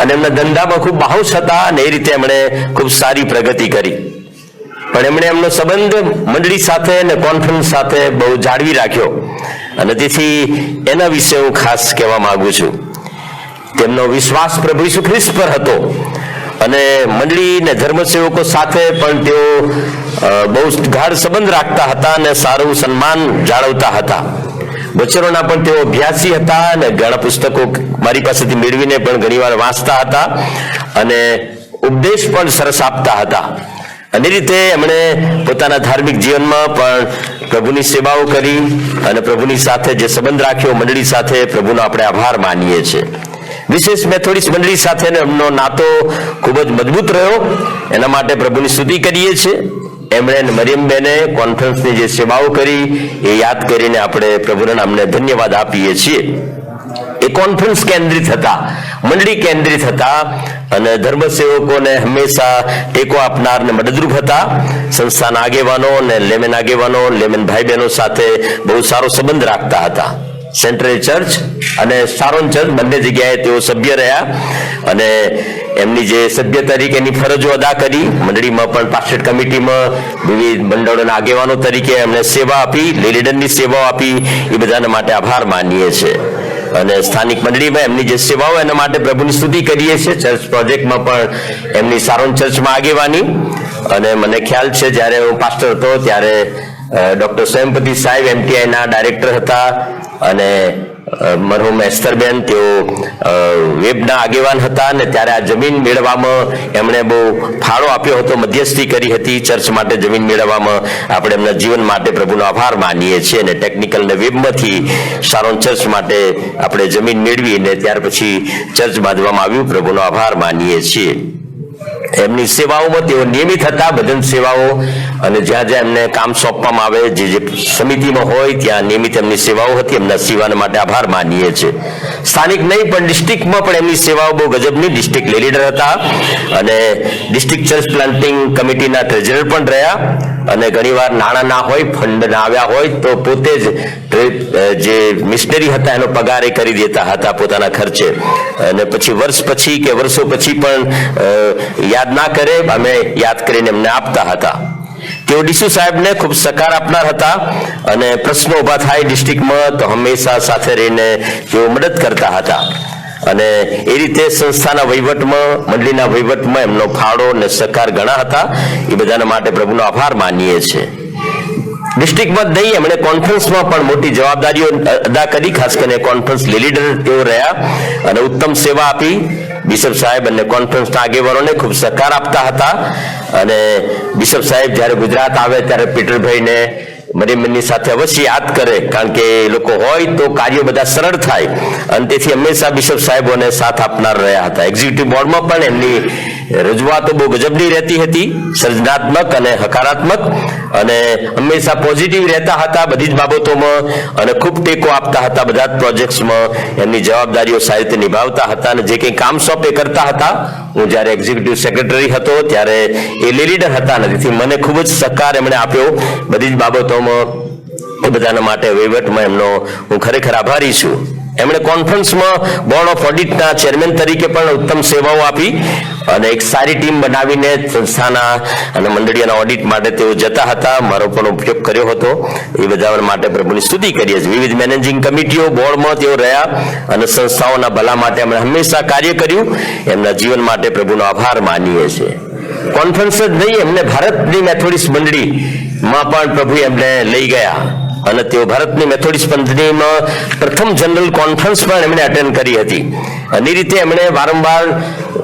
Speaker 8: અને એમના ધંધામાં ખૂબ બાહોશ હતા અને એ રીતે એમણે ખૂબ સારી પ્રગતિ કરી. પણ એમણે એમનો સંબંધ મંડળી સાથે અને કોન્ફરન્સ સાથે બહુ જાળવી રાખ્યો અને તેથી એના વિશે હું ખાસ કહેવા માંગુ છું. તેમનો વિશ્વાસ પ્રભુ ઈસુ ખ્રિસ્ત પર હતો અને મંડળી ને ધર્મસેવકો સાથે પણ તેઓ બહુ ગાઢ સંબંધ રાખતા હતા અને સારું સન્માન જાળવતા હતા. વચનોના પણ તેઓ અભ્યાસી હતા અને ઘણા પુસ્તકો મારી પાસેથી મેળવીને પણ ઘણીવાર વાંચતા હતા અને ઉપદેશ પણ સરસ આપતા હતા. અને રીતે એમણે પોતાના ધાર્મિક જીવનમાં પણ પ્રભુની સેવાઓ કરી અને પ્રભુની સાથે જે સંબંધ રાખ્યો મંડળી સાથે, પ્રભુનો આપણે આભાર માનીએ છીએ. વિશેષ મેથોડિસ્ટ મંડળી સાથેનો એમનો નાતો ખૂબ જ મજબૂત રહ્યો, એના માટે પ્રભુની સ્તુતિ કરીએ છીએ. એમણે મરિયમબેને કોન્ફરન્સની જે સેવાઓ કરી એ યાદ કરીને આપણે પ્રભુના નામને ધન્યવાદ આપીએ છીએ. એ કોન્ફરન્સ કેન્દ્રિત હતા, મંડળી કેન્દ્રિત હતા અને ધર્મસેવકોને હંમેશા ટેકો આપનાર ને મદદરૂપ હતા. સંસ્થાના આગેવાનો અને લેમેન આગેવાનો, લેમેન ભાઈ બહેનો સાથે બહુ સારો સંબંધ રાખતા હતા. સેન્ટ્રલ ચર્ચ અને સારોન ચર્ચ બંને જગ્યાએ તેઓ સભ્ય રહ્યા અને એમની જે સભ્ય તરીકેની ફરજો અદા કરી. મંડળીમાં પણ પાસ્ટરેટ કમિટીમાં વિવિધ મંડળોના આગેવાનો તરીકે એમણે સેવા આપી, લીડરની સેવાઓ આપી. એ બધાના માટે આભાર માનીએ છીએ અને સ્થાનિક મંડળીમાં એમની જે સેવાઓ એના માટે પ્રભુની સ્તુતિ કરીએ છીએ. ચર્ચ પ્રોજેક્ટમાં પણ એમની સારોન ચર્ચમાં આગેવાની અને મને ખ્યાલ છે જ્યારે હું પાસ્ટર હતો ત્યારે ડોક્ટર સ્વયંપતિ સાહેબ MTIના ડાયરેક્ટર હતા અને મરહુમ એસ્તરબેન તેઓ વેબના આગેવાન હતા અને ત્યારે આ જમીન મેળવવામાં એમણે બહુ ફાળો આપ્યો હતો, મધ્યસ્થી કરી હતી ચર્ચ માટે જમીન મેળવવામાં. આપણે એમના જીવન માટે પ્રભુનો આભાર માનીએ છીએ અને ટેકનિકલ ને વેબમાંથી સારોન ચર્ચ માટે આપણે જમીન મેળવી અને ત્યાર પછી ચર્ચ બાંધવામાં આવ્યું. પ્રભુનો આભાર માનીએ છીએ. એમની સેવાઓમાં તેઓ નિયમિત હતા, ભજન સેવાઓ અને જ્યાં જ્યાં એમને કામ સોંપવામાં આવે, જે સમિતિમાં હોય ત્યાં નિયમિત એમની સેવાઓ હતી. એમના સેવાના માટે આભાર માનીએ છીએ. સ્થાનિક નહીં પણ ડિસ્ટ્રિક્ટમાં પણ એમની સેવાઓ બહુ ગજબની. ડિસ્ટ્રિક્ટ લીડર હતા અને ડિસ્ટ્રિક્ટ ચર્ચ પ્લાન્ટિંગ કમિટીના ટ્રેઝરર પણ રહ્યા અને ઘણીવાર નાણાં ના હોય, ફંડ ના આવ્યા હોય તો પોતે જ જે મિશનરી હતા એનો પગાર એ કરી દેતા હતા પોતાના ખર્ચે અને પછી વર્ષ પછી કે વર્ષો પછી પણ યાદ ના કરે, અમે યાદ કરીને એમને આપતા હતા. તેઓ ડીસુ સાહેબને ખૂબ સહકાર આપનાર હતા અને પ્રશ્નો ઉભા થાય ડિસ્ટ્રિક્ટમાં તો હંમેશા સાથે રહીને તેઓ મદદ કરતા હતા અને એ રીતે સંસ્થાના વહીવટમાં, મંડળીના વહીવટમાં એમનો ફાળો અને સહકાર ઘણા હતા. એ બધાના માટે પ્રભુનો આભાર માનીએ છીએ. ડિસ્ટ્રિક્ટમાં નહીં, એમણે કોન્ફરન્સમાં પણ મોટી જવાબદારીઓ અદા કરી. ખાસ કરીને કોન્ફરન્સ લીડર તેઓ રહ્યા અને ઉત્તમ સેવા આપી. બિશપ સાહેબ અને કોન્ફરન્સના આગેવાનોને ખૂબ સહકાર આપતા હતા અને બિશપ સાહેબ જ્યારે ગુજરાત આવે ત્યારે પીટરભાઈને મરિયમની સાથે અવશ્ય યાદ કરે, કારણ કે એ લોકો હોય તો કાર્યો બધા સરળ થાય અને તેથી હંમેશા બિશપ સાહેબોને સાથ આપનાર રહ્યા હતા. એક્ઝિક્યુટિવ બોર્ડમાં પણ એમની રજૂઆતો બહુ ગજબની રહેતી હતી, સર્જનાત્મક અને હકારાત્મક અને હંમેશા પોઝિટિવ રહેતા હતા બધી જ બાબતોમાં અને ખૂબ ટેકો આપતા હતા. બધા જ પ્રોજેક્ટ્સમાં એમની જવાબદારીઓ સારી રીતે નિભાવતા હતા અને જે કંઈ કામ સોંપે કરતા હતા. હું જ્યારે એક્ઝિક્યુટિવ સેક્રેટરી હતો ત્યારે એ લીડર હતા અને તેથી મને ખૂબ જ સહકાર એમણે આપ્યો બધી જ બાબતોમાં. એ બધાના માટે વહીવટમાં એમનો હું ખરેખર આભારી છું. એમણે કોન્ફરન્સમાં બોર્ડ ઓફ ઓડિટના ચેરમેન તરીકે પણ ઉત્તમ સેવાઓ આપી અને એક સારી ટીમ બનાવીને સંસ્થાના અને મંડળીના ઓડિટ માટે તેઓ જતા હતા, મારો પણ ઉપયોગ કર્યો હતો. એ બધા માટે પ્રભુની સ્તુતિ કરીએ છીએ. વિવિધ મેનેજિંગ કમિટીઓ, બોર્ડમાં તેઓ રહ્યા અને સંસ્થાઓના ભલા માટે એમણે હંમેશા કાર્ય કર્યું. એમના જીવન માટે પ્રભુનો આભાર માનીએ છીએ. કોન્ફરન્સ જ નહીં, એમને ભારતની મેથોડિસ્ટ મંડળીમાં પણ પ્રભુ એમને લઈ ગયા અને તેઓ ભારતની મેથોડિસ્ટ મંડળીમાં પ્રથમ જનરલ કોન્ફરન્સ પણ એમણે અટેન્ડ કરી હતી અને એ રીતે એમણે વારંવાર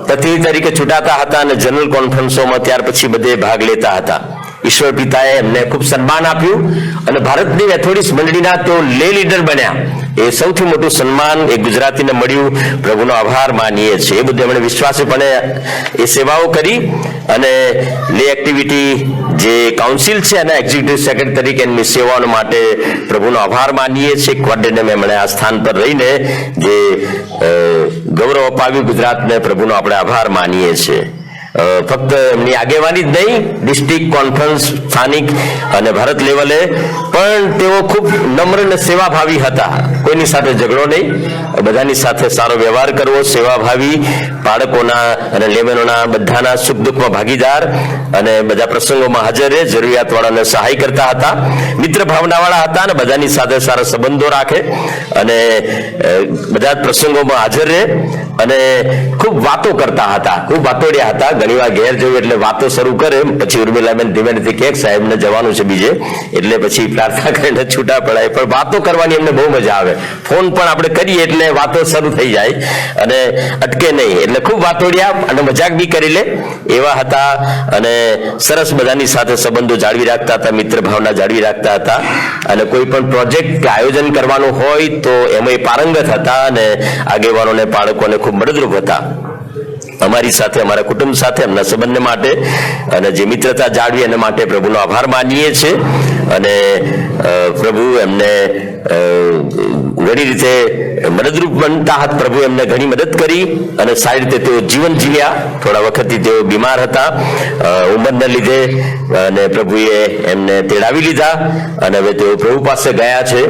Speaker 8: પ્રતિનિધિ તરીકે છૂટાતા હતા અને જનરલ કોન્ફરન્સોમાં ત્યાર પછી બધે ભાગ લેતા હતા. ઈશ્વર પિતાએ એમને ખૂબ સન્માન આપ્યું અને ભારતની મેથોડિસ્ટ મંડળીના તેઓ લે લીડર બન્યા. એ સૌથી મોટું સન્માન એ ગુજરાતીને મળ્યું. પ્રભુનો આભાર માનીએ છીએ. એ બધું એમણે વિશ્વાસપણે એ સેવાઓ કરી અને લે એક્ટિવિટી જે કાઉન્સિલ છે અને એક્ઝિક્યુટિવ સેક્રેટરી તરીકે એમની સેવાઓ માટે પ્રભુનો આભાર માનીએ છીએ. કોર્ડિનેટર એમણે આ સ્થાન પર રહીને જે ગૌરવ અપાવ્યું ગુજરાતને, પ્રભુનો આપણે આભાર માનીએ છીએ. ફક્ત એમની આગેવાની જ નહીં, ડિસ્ટ્રિક્ટ કોન્ફરન્સ, સ્થાનિક અને ભારત લેવલે પણ તેઓ ખૂબ નમ્ર અને સેવાભાવી હતા. કોઈની સાથે ઝઘડો નહીં, બધાની સાથે સારો વ્યવહાર કરવો, સેવાભાવી, બાળકોના અને લેમનોના બધાના સુખ દુઃખમાં ભાગીદાર અને બધા પ્રસંગોમાં હાજર રહે, જરૂરિયાતવાળાને સહાય કરતા હતા, મિત્ર ભાવનાવાળા હતા અને બધાની સાથે સારા સંબંધો રાખે અને બધા જ પ્રસંગોમાં હાજર રહે અને ખૂબ વાતો કરતા હતા, ખૂબ વાતોડિયા હતા. ઘણીવાર ઘેર જવું એટલે વાતો શરૂ કરે, પછી ઉર્મિલાબેન ધીમેથી કે સાહેબને જવાનું છે બીજે, એટલે પછી પ્રાર્થના કરીને છૂટા પડાય, પણ વાતો કરવાની એમને બહુ મજા આવે. ફોન પણ આપણે કરીએ એટલે વાતો શરૂ થઈ જાય અને અટકે નહીં, એટલે ખૂબ વાતોડિયા અને મજાક બી કરી લે એવા હતા અને સરસ બધાની સાથે સંબંધો જાળવી રાખતા હતા, મિત્ર ભાવના જાળવી રાખતા હતા અને કોઈ પણ પ્રોજેક્ટ કે આયોજન કરવાનું હોય તો એમાં પારંગત હતા અને આગેવાનોને બાળકોને ખૂબ મદદરૂપ હતા. અમારી સાથે, અમારા કુટુંબ સાથે, એમના સંબંધ માટે અને જે મિત્રતા જાળવી એના માટે પ્રભુનો આભાર માનીએ છીએ અને પ્રભુ એમને ઘણી રીતે મદદરૂપ બનતા હતા. પ્રભુ એમને ઘણી મદદ કરી અને સારી રીતે તેઓ જીવન જીવ્યા. થોડા વખતથી તેઓ બીમાર હતા ઉંમરને લીધે અને પ્રભુએ એમને તેડાવી લીધા અને હવે તેઓ પ્રભુ પાસે ગયા છે.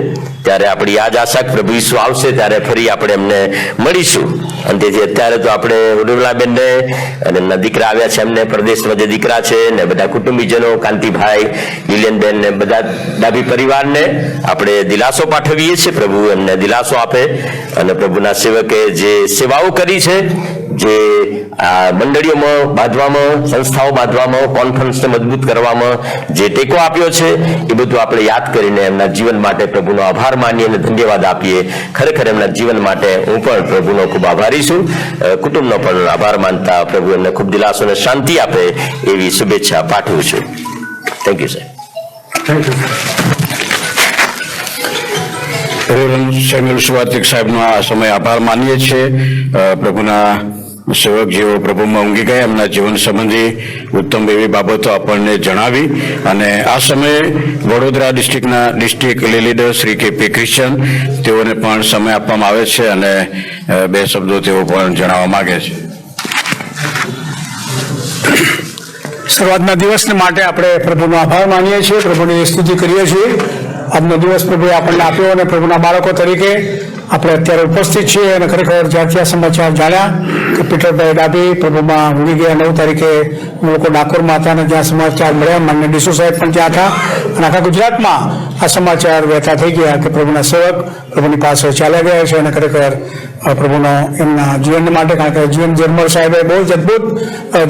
Speaker 8: ત્યારે આપણી યાદ આશા પ્રભુ ઈસુ આવશે ત્યારે ફરી આપણે એમને મળીશું. અને તેથી અત્યારે તો આપણે ઉર્મિલાબેનને અને એમના દીકરા આવ્યા છે, એમને પ્રદેશમાં જે દીકરા છે ને બધા કુટુંબીજનો, કાંતિભાઈ, લીલિયનબેન ને બધા ડાભી પરિવારને આપણે દિલાસો પાઠવીએ છીએ. પ્રભુ એમને દિલાસો આપે અને પ્રભુના સેવકે જે સેવાઓ કરી છે, જે મંડળીઓમાં બાંધવામાં, સંસ્થાઓ બાંધવામાં, કોન્ફરન્સને મજબૂત કરવામાં જે ટેકો આપ્યો છે એ બધું આપણે યાદ કરીને એમના જીવન માટે પ્રભુનો આભાર માનીએ અને ધન્યવાદ આપીએ. ખરેખર એમના જીવન માટે હું પણ પ્રભુનો ખૂબ આભારી છું. કુટુંબનો પણ આભાર માનતા પ્રભુ એમને ખૂબ દિલાસો અને શાંતિ આપે એવી શુભેચ્છા પાઠવું છું. Thank you sir.
Speaker 3: Thank you.
Speaker 5: Reverend Samuel Suvartik સાહેબનો આ સમય આભાર માનીએ છીએ. પ્રભુના સેવક જેઓ પ્રભુમાં ઊંઘી ગયા, એમના જીવન સંબંધી ઉત્તમ એવી બાબતો આપણને જણાવી અને આ સમયે Vadodara district leader Shri K P. Christian તેઓને પણ સમય આપવામાં આવે છે અને બે શબ્દો તેઓ પણ જણાવવા માંગે છે.
Speaker 3: શરૂઆતના દિવસને માટે આપણે પ્રભુનો આભાર માનીએ છીએ, પ્રભુની સ્તુતિ કરીએ છીએ. આજનો દિવસ પ્રભુએ આપણને આપ્યો અને પ્રભુના બાળકો તરીકે આપણે અત્યારે ઉપસ્થિત છીએ અને ખરેખર જ્યારથી આ સમાચાર જાણ્યા કે પીટરભાઈ ડાભી પ્રભુમાં ઊંઘી ગયા 9 તારીખે લોકો ડાકોરમાં હતા અને જ્યાં સમાચાર મળ્યા, માન્ય ડીસુ સાહેબ પણ ત્યાં હતા અને આખા ગુજરાતમાં આ સમાચાર વહેતા થઈ ગયા કે પ્રભુના સેવક પ્રભુની પાસે ચાલ્યા ગયા છે અને ખરેખર પ્રભુનો એમના જીવન માટે, કારણ કે જીવન જરમર સાહેબે બહુ જ અદભુત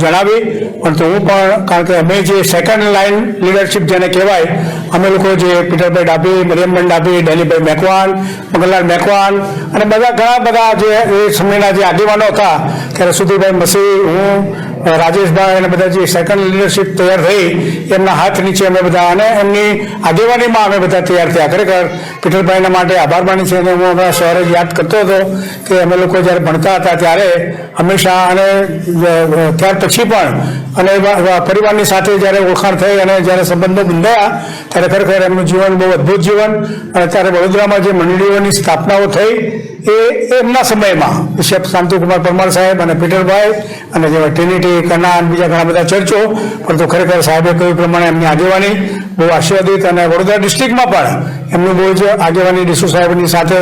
Speaker 3: જણાવી. પરંતુ હું પણ, કારણ કે અમે જે સેકન્ડ લાઇન લીડરશીપ જેને કહેવાય, અમે લોકો જે પીટરભાઈ ડાભી, મરિયમબેન ડાભી, ડેલીભાઈ મેકવાન, મગનલાલ મેકવાન અને બધા ઘણા બધા જે એ સમયના જે આગેવાનો હતા, ત્યારે સુધીરભાઈ મસી, હું, રાજેશભાઈ અને બધા જે સેકન્ડ લીડરશીપ તૈયાર થઈ એમના હાથ નીચે અમે બધા અને એમની આગેવાનીમાં અમે બધા તૈયાર થયા. ખરેખર પીટરભાઈના માટે આભાર માની છે અને હું હમણાં સવારે યાદ કરતો હતો કે અમે લોકો જ્યારે ભણતા હતા ત્યારે હંમેશા અને ત્યાર પછી પણ અને પરિવારની સાથે જ્યારે ઓળખાણ થઈ અને જ્યારે સંબંધો બંધાયા ત્યારે ખરેખર એમનું જીવન બહુ અદભુત જીવન. અને ત્યારે વડોદરામાં જે મંડળીઓની સ્થાપનાઓ થઈ એ એમના સમયમાં બિશપ શાંતિકુમાર પરમાર સાહેબ અને પીટરભાઈ અને જેવા ટ્રિનિટી, કના બીજા ઘણા બધા ચર્ચો, પરંતુ ખરેખર સાહેબે કહ્યું પ્રમાણે એમની આગેવાની બહુ આશીર્વાદિત અને વડોદરા ડિસ્ટ્રિક્ટમાં પણ એમનું બહુ જ આગેવાની ડીસુ સાહેબની સાથે,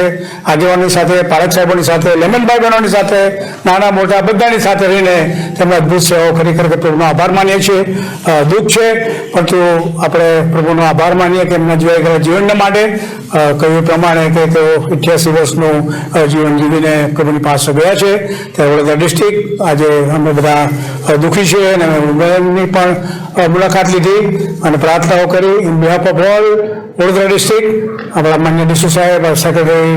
Speaker 3: આગેવાની સાથે, પારક સાહેબોની સાથે, લેમનભાઈ બહેનોની સાથે, નાના મોટા બધાની સાથે રહીને તેમણે અદભુત સેવાઓ ખરેખર પ્રભુનો આભાર માનીએ છીએ. દુઃખ છે પરંતુ આપણે પ્રભુનો આભાર માનીએ કે એમના જીવનને માટે કહ્યું પ્રમાણે કે તેઓ 88 વર્ષનું જીવન જીવીને પ્રભુની પાસે ગયા છે. ત્યારે વડોદરા ડિસ્ટ્રિક્ટ આજે અમે બધા દુઃખી છીએ અને બહેનની પણ મુલાકાત લીધી અને પ્રાર્થનાઓ કરી. In behalf of all Vadodara district આપણા માન્ય ડીસુ સાહેબ, સેક્રેટરી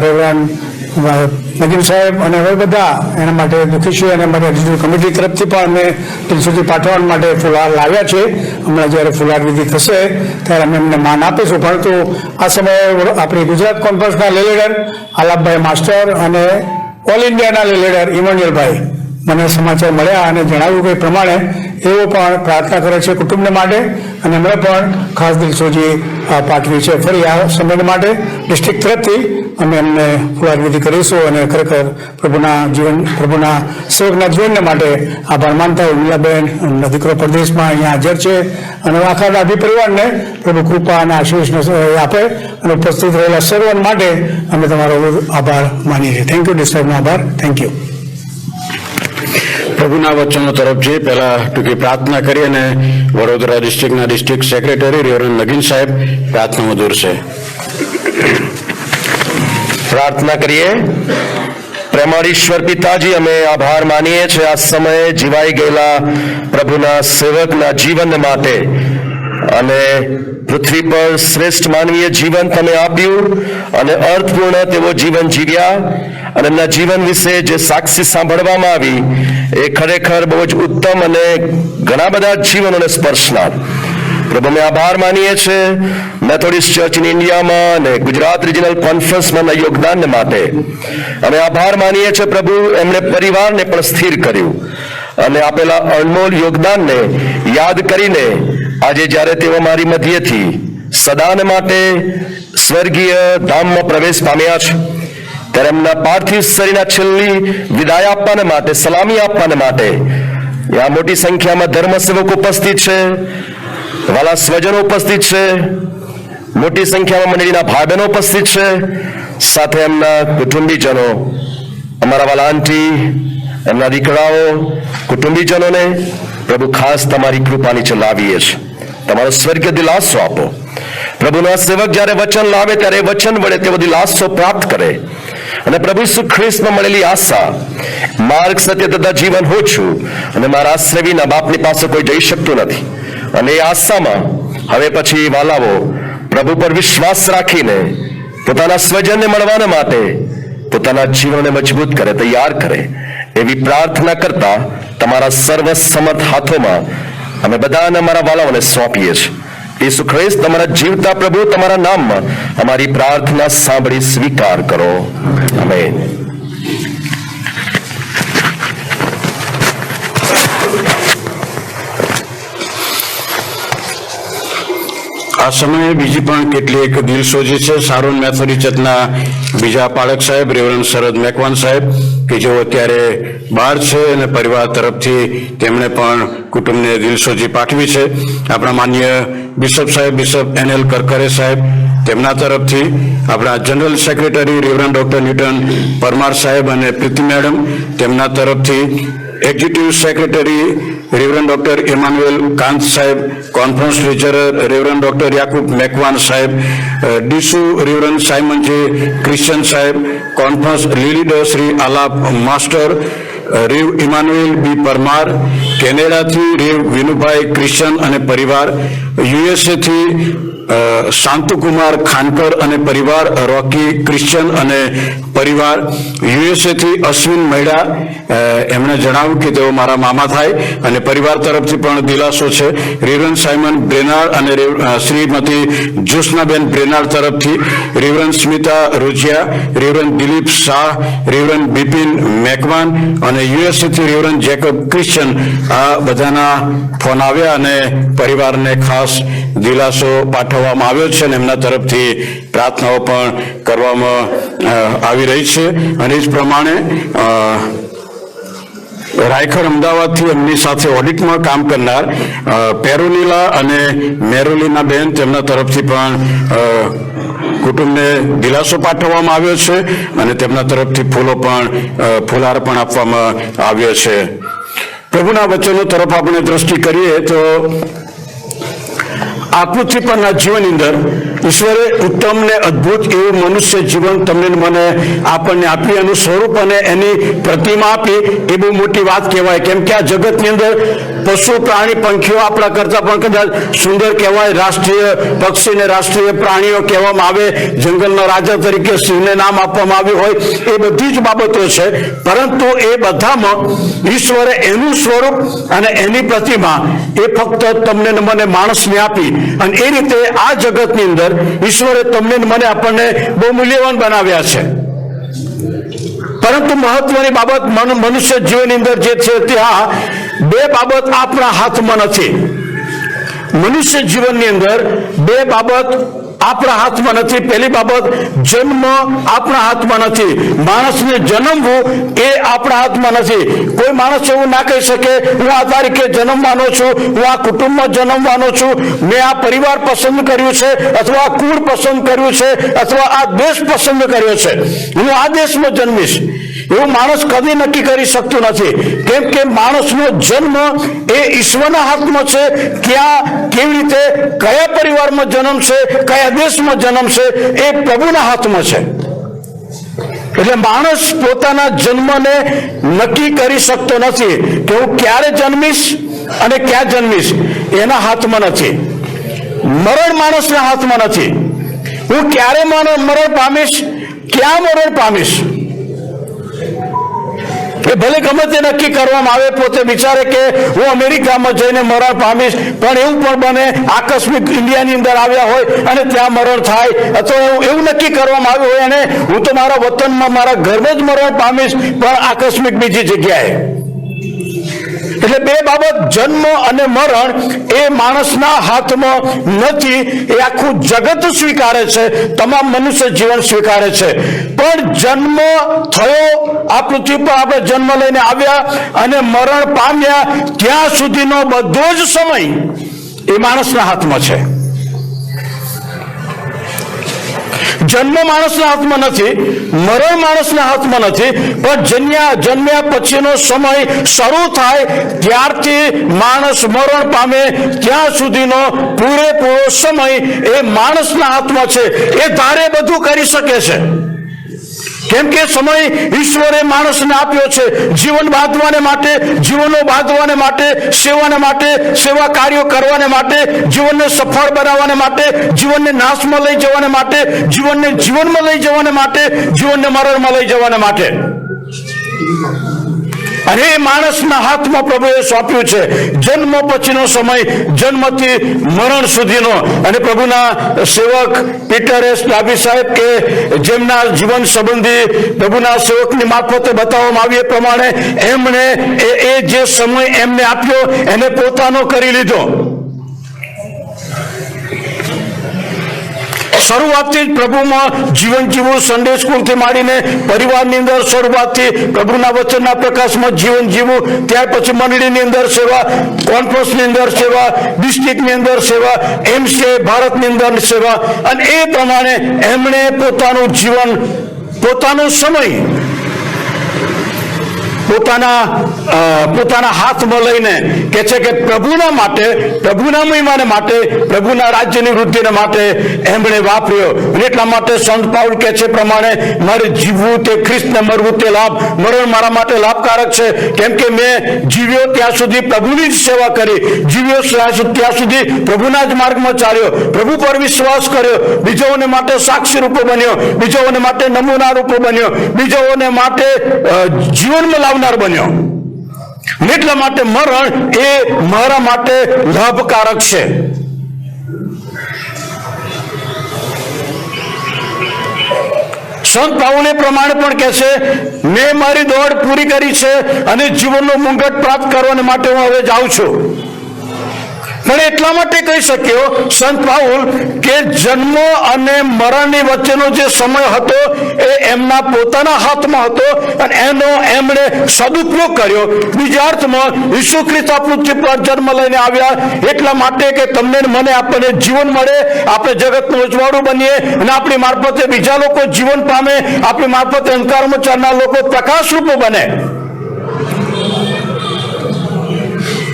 Speaker 3: રેવરન્ડ નગીન સાહેબ અને હવે બધા એના માટે દુઃખી છીએ અને અમારી એક્ઝિક્યુટિવ કમિટી તરફથી પણ અમે દિલ સુધી પાઠવવા માટે ફુલહાર લાવ્યા છે. હમણાં જ્યારે ફુલહાર વિધિ થશે ત્યારે અમે એમને માન આપીશું. પરંતુ આ સમયે આપણી ગુજરાત કોન્ફરન્સના લીડર આલાપભાઈ માસ્ટર અને ઓલ ઇન્ડિયાના લીડર ઇમાન્યુઅલભાઈ મને સમાચાર મળ્યા અને જણાવ્યું કે પ્રમાણે એવો પણ પ્રાર્થના કરે છે કુટુંબને માટે અને અમે પણ ખાસ દિલસોજી પાઠવી છે. ફરી આ સમય માટે ડિસ્ટ્રિક્ટ તરફથી અમે એમને ફુલહાર વિધિ કરીશું અને ખરેખર પ્રભુના સેવકના જીવનને માટે આભાર માનતા ઉર્મિલાબેન, એમના દીકરો પ્રદેશમાં અહીંયા હાજર છે અને આખા ડાભી પરિવારને પ્રભુ કૃપા અને આશીષ આપે અને ઉપસ્થિત રહેલા સર્વન માટે અમે તમારો આભાર માનીએ છીએ. થેન્ક યુ ડીસુ સાહેબનો આભાર. Thank you.
Speaker 5: પ્રભુના વચનો તરફ જઈએ પહેલા ટૂંકી પ્રાર્થના કરી અને વડોદરા ડિસ્ટ્રિક્ટના ડિસ્ટ્રિક્ટ સેક્રેટરી રેવરન્ડ નગીન સાહેબ પ્રાર્થનામાં દોરશે.
Speaker 8: પ્રાર્થના કરીએ. પ્રેમાળીશ્વર પિતાજી, અમે આભાર માનીએ છીએ આ સમયે જીવાઈ ગયેલા પ્રભુના સેવકના જીવન માટે, અને પૃથ્વી પર શ્રેષ્ઠ માનવીય જીવન તમે આપ્યું અને અર્થપૂર્ણ તેઓ જીવન જીવ્યા, અને એમના જીવન વિશે જે સાક્ષી સાંભળવામાં આવી એ ખરેખર બહુ જ ઉત્તમ અને ઘણા બધા જીવનોને સ્પર્શનાર. પ્રભુ, અમે આભાર માનીએ છીએ મેથોડિસ્ટ ચર્ચ ઇન ઇન્ડિયામાં અને ગુજરાત રિજનલ કોન્ફરન્સમાં યોગદાન માટે. અમે આભાર માનીએ છીએ પ્રભુ, એમણે પરિવારને પણ સ્થિર કર્યું, અને આપેલા અનમોલ યોગદાનને યાદ કરીને આજે જ્યારે તેઓ મારી મધ્યથી સદાને માટે સ્વર્ગીય ધામમાં પ્રવેશ પામ્યા છે, ત્યારે એમના પાર્થિવ શરીરના છેલ્લી વિદાય આપવાને માટે, સલામી આપવાને માટે આ મોટી સંખ્યામાં ધર્મસેવકો ઉપસ્થિત છે, વાલા સ્વજનો ઉપસ્થિત છે, મોટી સંખ્યામાં મંડળીના ભાઈ બહેનો ઉપસ્થિત છે, સાથે એમના કુટુંબીજનો, અમારા વાલા આંટી, એમના દીકરાઓ, કુટુંબીજનોને પ્રભુ ખાસ તમારી કૃપા નીચે લાવીએ છીએ. તમારો સ્વર્ગીય દિલાસો આપો. પ્રભુના સેવક જ્યારે વચન લાવે ત્યારે એ વચન વડે તેઓ દિલાસો પ્રાપ્ત કરે, અને પ્રભુ ઈસુ ખ્રિસ્તમાં મળેલી આશા, માર્ગ, સત્ય તથા જીવન હું છું, અને મારા આશ્રય વિના બાપની પાસે કોઈ જઈ શકતું નથી. અને એ આશામાં હવે પછી વાલાઓ પ્રભુ પર વિશ્વાસ રાખીને પોતાના સ્વજનને મળવાના માટે પોતાના જીવનને મજબૂત કરે, તૈયાર કરે, એવી પ્રાર્થના કરતા તમારા સર્વ સમર્થ હાથોમાં અમે બધાને અમારા વાલાઓને સોંપીએ છીએ. ઈસુ ખ્રિસ્ત તમારા જીવતા પ્રભુ, તમારા નામમાં અમારી પ્રાર્થના સાંભળી સ્વીકાર કરો. આમેન.
Speaker 5: આ સમયે બીજી પણ કેટલીક દિલસોજી છે. સારોન મેથોડી ચર્ચના બીજા પાળક સાહેબ રેવરન્ડ શરદ મેકવાન સાહેબ, કે જેઓ અત્યારે બહાર છે, અને પરિવાર તરફથી તેમણે પણ કુટુંબને દિલસોજી પાઠવી છે. આપણા માન્ય બિશપ સાહેબ, બિશપ NL કરકરે સાહેબ, તેમના તરફથી આપણા general secretary reverend doctor Newton Parmar સાહેબ અને પ્રીતિ મેડમ, તેમના તરફથી executive secretary reverend doctor Emmanuel Kant સાહેબ, conference teacher reverend doctor Yakub Macwan સાહેબ, ડીસુ રેવરન્ડ સાયમનજી ક્રિશ્ચન સાહેબ, conference leader Shri Aalap master, rev Emmanuel B Parmar, કેનેડાથી રેવ વિનુભાઈ ક્રિશ્ચન અને પરિવાર, યુએસએથી શાંતુકુમાર ખાનકર અને પરિવાર, રોકી ક્રિશ્ચન અને પરિવાર, યુએસએથી અશ્વિન મૈડા, એમણે જણાવ્યું કે તેઓ મારા મામા થાય, અને પરિવાર તરફથી પણ દિલાસો છે. રેવરન્ડ સાયમન બ્રેનાર્ડ અને શ્રીમતી જ્યોત્સનાબેન બ્રેનાર્ડ તરફથી, રેવરન્ડ સ્મિતા રોજિયા, રેવરન્ડ દિલીપ શાહ, રેવરન્ડ બિપિન મેકવાન અને યુએસએથી રેવરન્ડ જેકબ ક્રિશ્ચન, આ બધાના ફોન આવ્યા અને પરિવારને ખાસ દિલાસો પાઠવવામાં આવ્યો છે, અને એમના તરફથી પ્રાર્થનાઓ પણ કરવામાં આવી રહી છે. અને એ જ પ્રમાણે રાયખડ અમદાવાદથી એમની સાથે ઓડિટમાં કામ કરનાર પેરોનીલા અને મેરોલીના બેન, તેમના તરફથી પણ કુટુંબને દિલાસો પાઠવવામાં આવ્યો છે, અને તેમના તરફથી ફૂલહાર પણ આપવામાં આવ્યો છે. પ્રભુના વચનો તરફ આપણે દ્રષ્ટિ કરીએ તો આ પૃથ્વી પરના જીવનની અંદર ઈશ્વરે ઉત્તમ ને અદ્ભુત એવું મનુષ્ય જીવન તમને મને આપણને આપી, એનું સ્વરૂપ અને એની પ્રતિમા આપી, એ બહુ મોટી વાત કહેવાય. કેમ કે આ જગતની અંદર પશુ પ્રાણી પંખીઓ આપણા કરતા પણ કદાચ સુંદર કહેવાય, રાષ્ટ્રીય પક્ષી ને રાષ્ટ્રીય પ્રાણીઓ કહેવામાં આવે, જંગલના રાજા તરીકે સિંહને નામ આપવામાં આવ્યું હોય, એ બધી જ બાબતો છે. પરંતુ એ બધામાં ઈશ્વરે એનું સ્વરૂપ અને એની પ્રતિમા એ ફક્ત તમને મને માણસને આપી, અને એ રીતે આ જગતની અંદર ઈશ્વરે તમને મને આપણને બહુ મૂલ્યવાન બનાવ્યા છે. પરંતુ મહત્વની બાબત મનુષ્ય જીવનની અંદર જે છે ત્યાં બે બાબત આપણા હાથમાં નથી. મનુષ્ય જીવનની અંદર બે બાબત આપણા હાથમાં નથી. પહેલી બાબત, જન્મ આપણા હાથમાં નથી. માણસને જન્મવું એ આપણા હાથમાં નથી. કોઈ માણસ એવું ના કહી શકે હું આ તારીખે જન્મવાનો છું, હું આ કુટુંબમાં જન્મવાનો છું, મેં આ પરિવાર પસંદ કર્યું છે, અથવા આ કુળ પસંદ કર્યું છે, અથવા આ દેશ પસંદ કર્યો છે, હું આ દેશમાં જન્મીશ. એવું માણસ કદી નક્કી કરી શકતું નથી. કેમ કે માણસનો જન્મ એ ઈશ્વરના હાથમાં છે. ક્યાં, કેવી રીતે, કયા પરિવારમાં જન્મ છે, કયા દેશમાં જન્મ છે, એ પ્રભુના હાથમાં છે. એટલે માણસ પોતાના જન્મને નક્કી કરી શકતો નથી કે હું ક્યારે જન્મીશ અને ક્યાં જન્મીશ. એના હાથમાં નથી. મરણ માણસના હાથમાં નથી. હું ક્યારે મરણ પામીશ, ક્યાં મરણ પામીશ, એ ભલે ગમે તે નક્કી કરવામાં આવે. પોતે વિચારે કે હું અમેરિકામાં જઈને મરણ પામીશ, પણ એવું પણ બને આકસ્મિક ઇન્ડિયાની અંદર આવ્યા હોય અને ત્યાં મરણ થાય, અથવા એવું નક્કી કરવામાં આવ્યું હોય અને હું તો મારા વતનમાં મારા ઘરમાં જ મરણ પામીશ, પણ આકસ્મિક બીજી જગ્યાએ. એટલે બે બાબત, જન્મ અને મરણ, એ માણસના હાથમાં નથી. એ આખું જગત સ્વીકારે છે, તમામ મનુષ્ય જીવન સ્વીકારે છે. પણ જન્મ થયો, આ પૃથ્વી પર આપણે જન્મ લઈને આવ્યા અને મરણ પામ્યા ત્યાં સુધીનો બધો જ સમય એ માણસના હાથમાં છે. જન્મ માણસના હાથમાં નથી, મરણ માણસના હાથમાં નથી, પણ જન્મ્યા પછીનો સમય શરૂ થાય ત્યારથી માણસ મરણ પામે ત્યાં સુધીનો પૂરેપૂરો સમય એ માણસના હાથમાં છે. એ ધારે બધું કરી શકે છે. કેમ કે સમય ઈશ્વરે માણસને આપ્યો છે જીવન બાંધવાને માટે, જીવનો બાંધવાને માટે, સેવાને માટે, સેવા કાર્યો કરવાને માટે, જીવનને સફળ બનાવવાને માટે, જીવનને નાશમાં લઈ જવાને માટે, જીવનને જીવનમાં લઈ જવાને માટે, જીવનને મરણમાં લઈ જવાને માટે. અને એ માણસના હાથમાં પ્રભુએ સોંપ્યું છે જન્મ પછીનો સમય, જન્મથી મરણ સુધીનો. અને પ્રભુના સેવક પીટર એસ ડાભી સાહેબ, કે જેમના જીવન સંબંધી પ્રભુના સેવકની મારફતે બતાવવામાં આવ્યું એ પ્રમાણે એમણે એ જે સમય એમને આપ્યો એને પોતાનો કરી લીધો. શરૂઆતથી જ પ્રભુમાં જીવન જીવવું, સન્ડે સ્કૂલથી માંડીને પરિવારની અંદર શરૂઆતથી પ્રભુના વચનના પ્રકાશમાં જીવન જીવવું, ત્યાર પછી મંડળીની અંદર સેવા, કોન્ફરન્સની અંદર સેવા, ડિસ્ટ્રિક્ટની અંદર સેવા, એમસીએ ભારતની અંદર સેવા, અને એ પ્રમાણે એમણે પોતાનું જીવન, પોતાનો સમય પોતાના હાથમાં લઈને કે છે કે પ્રભુના માટે, પ્રભુના મહિમાને માટે, પ્રભુના રાજ્યની વૃદ્ધિને માટે એમણે વાપર્યો. અને એટલા માટે સંત પાઉલ કે છે પ્રમાણે મારે જીવવું તે ખ્રિસ્તને, મરવું તે લાભ, મરણ મારા માટે લાભકારક છે. કેમ કે મેં જીવ્યો ત્યાં સુધી પ્રભુની જ સેવા કરી, જીવ્યો ત્યાં સુધી પ્રભુના જ માર્ગમાં ચાલ્યો, પ્રભુ પર વિશ્વાસ કર્યો, બીજાઓને માટે સાક્ષી રૂપો બન્યો, બીજાઓને માટે નમૂના રૂપો બન્યો, બીજાઓને માટે જીવનમાં લાવનાર બન્યો. એટલા માટે મરણ એ મારા માટે લાભકારક છે. સંત પાઉલ એ પ્રમાણે પણ કહે છે, મેં મારી દોડ પૂરી કરી છે અને જીવનનો મુંગટ પ્રાપ્ત કરવાને માટે હું હવે જાઉં છું. પણ એટલા માટે કહી શક્યો સંત પાઉલ કે જન્મ અને મરણની વચ્ચેનો જે સમય હતો એ એમના પોતાના હાથમાં હતો અને એનો એમણે સદુપયોગ કર્યો. બીજા અર્થમાં ઈસુ ખ્રિસ્ત પૃથ્વી પર જન્મ લઈને આવ્યા એટલા માટે કે તમને મને આપણને જીવન મળે, આપણે જગતનું ઉજવાળું બનીએ અને આપણી મારફતે બીજા લોકો જીવન પામે, આપણી મારફતે અંધકારમાં ચાલનાર લોકો પ્રકાશ રૂપો બને.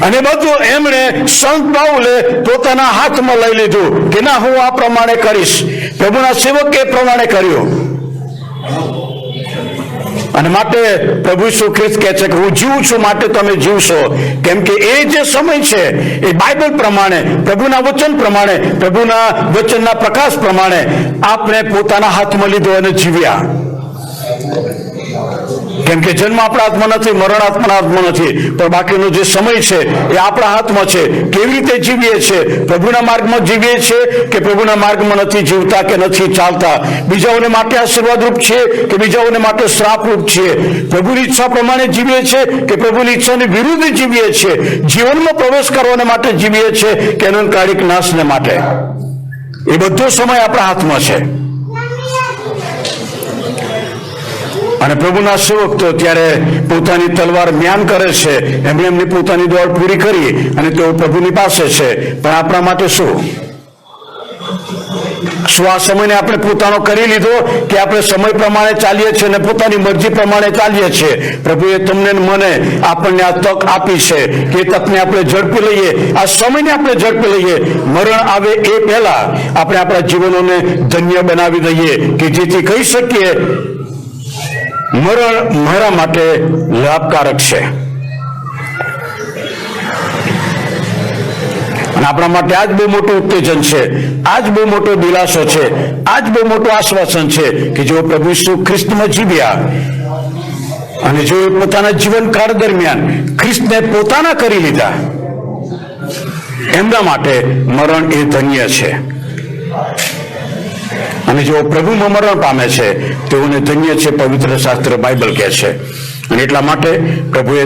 Speaker 5: અને બધું એમણે સંત પાઉલે પોતાના હાથમાં લઈ લીધું કે ના, હું આ પ્રમાણે કરીશ. પ્રભુના સેવકે એ પ્રમાણે કર્યું. અને માટે પ્રભુ ઈસુ ખ્રિસ્ત કહે છે કે હું જીવું છું માટે તમે જીવશો. કેમ કે એ જે સમય છે એ બાઇબલ પ્રમાણે, પ્રભુના વચન પ્રમાણે, પ્રભુના વચનના પ્રકાશ પ્રમાણે આપણે પોતાના હાથમાં લીધો અને જીવ્યા. કેમ કે જન્મ આપણા હાથમાં નથી, મરણ આપણા હાથમાં નથી, પણ બાકીનો જે સમય છે એ આપણા હાથમાં છે. કેવી રીતે જીવીએ છીએ? પ્રભુના માર્ગમાં જીવીએ છીએ કે પ્રભુના માર્ગમાં નથી જીવતા કે નથી ચાલતા? બીજાઓને માટે આશીર્વાદરૂપ છીએ કે બીજાઓને માટે શ્રાપરૂપ છીએ? પ્રભુની ઈચ્છા પ્રમાણે જીવીએ છીએ કે પ્રભુની ઈચ્છાની વિરુદ્ધ જીવીએ છીએ? જીવનમાં પ્રવેશ કરવાને માટે જીવીએ છીએ કે અનંતકાલિક નાશને માટે? એ બધો સમય આપણા હાથમાં છે. અને પ્રભુના સેવક તો ત્યારે પોતાની તલવાર મ્યાન કરે છે. એમણે એમની પોતાની દોડ પૂરી કરી અને તેઓ પ્રભુની પાસે છે. પણ આપણા માટે શું? શું આ સમયને આપણે પોતાનો કરી લીધો કે આપણે સમય પ્રમાણે ચાલીએ છીએ અને પોતાની મરજી પ્રમાણે ચાલીએ છીએ? પ્રભુએ તમને ને મને આપણને આ તક આપી છે કે એ તકને આપણે ઝડપી લઈએ, આ સમયને આપણે ઝડપી લઈએ. મરણ આવે એ પહેલા આપણે આપણા જીવનોને ધન્ય બનાવી દઈએ કે જેથી કહી શકીએ મરણ મારા માટે લાભકારક છે. અને આપણા માટે આજ બહુ મોટું ઉત્તેજન છે, આજ બહુ મોટો દિલાસો છે, આજ બહુ મોટું આશ્વાસન છે કે જો પ્રભુ ઈસુ ખ્રિસ્તમાં જીવ્યા અને જો પોતાના જીવનકાળ દરમિયાન ખ્રિસ્તને પોતાના કરી લીધા, એમના માટે મરણ એ ધન્ય છે. અને જેઓ પ્રભુમાં મરણ પામે છે તેઓને ધન્ય છે, પવિત્ર શાસ્ત્ર બાઇબલ કહે છે. અને એટલા માટે પ્રભુએ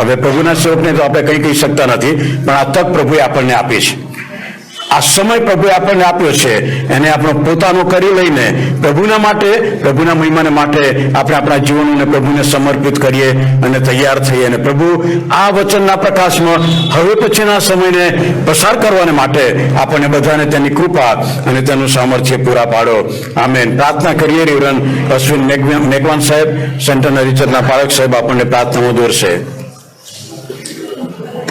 Speaker 5: હવે પ્રભુના સેવકને તો આપણે કંઈ કહી શકતા નથી, પણ આ તક પ્રભુએ આપણને આપી છે, આ સમય પ્રભુએ આપણને આપ્યો છે, એને આપણો પોતાનો કરી લઈને પ્રભુના માટે, પ્રભુના મહિમાને માટે આપણે આપણા જીવનોને પ્રભુને સમર્પિત કરીએ અને તૈયાર થઈએ. અને પ્રભુ આ વચનના પ્રકાશમાં હવે પછીના સમયને પસાર કરવાને માટે આપણને બધાને તેની કૃપા અને તેનું સામર્થ્ય પૂરા પાડો. આમેન. પ્રાર્થના કરીએ. રેવરન અશ્વિન મેઘવાન સાહેબ, સેન્ટનરી ચર્ચના પાળક સાહેબ આપણને પ્રાર્થનામાં દોરશે.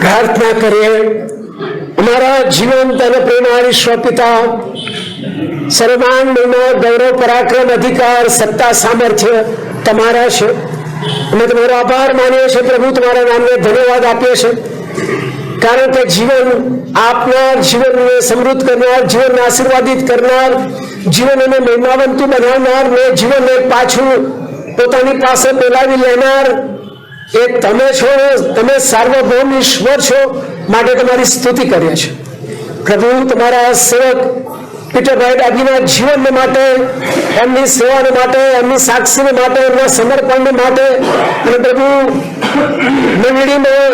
Speaker 9: પ્રાર્થના કરીએ. અમારા જીવંત અને પ્રેમાળી ઈશ્વર પિતા, સર્વાંગ મહિમા, ગૌરવ, પરાક્રમ, અધિકાર, સત્તા, સામર્થ્ય તમારા છે. અમે તમારો આભાર માનીએ છીએ પ્રભુ, તમારા નામને ધન્યવાદ આપીએ છીએ, કારણ કે જીવન આપનાર, જીવનને સમૃદ્ધ કરનાર, જીવનને આશીર્વાદિત કરનાર, જીવનને મહિમાવંતું બનાવનાર ને જીવનને પાછું પોતાની પાસે બોલાવી લેનાર એ તમે છો. તમે સાર્વભૌમ ઈશ્વર છો, માટે તમારી સ્તુતિ કરીએ છીએ પ્રભુ. તમારા સેવક પીટરભાઈ ડાભીના જીવન માટે, એમની સેવાને માટે, એમની સાક્ષીને માટે, એમના સમર્પણને માટે, અને પ્રભુ મંડળીમાં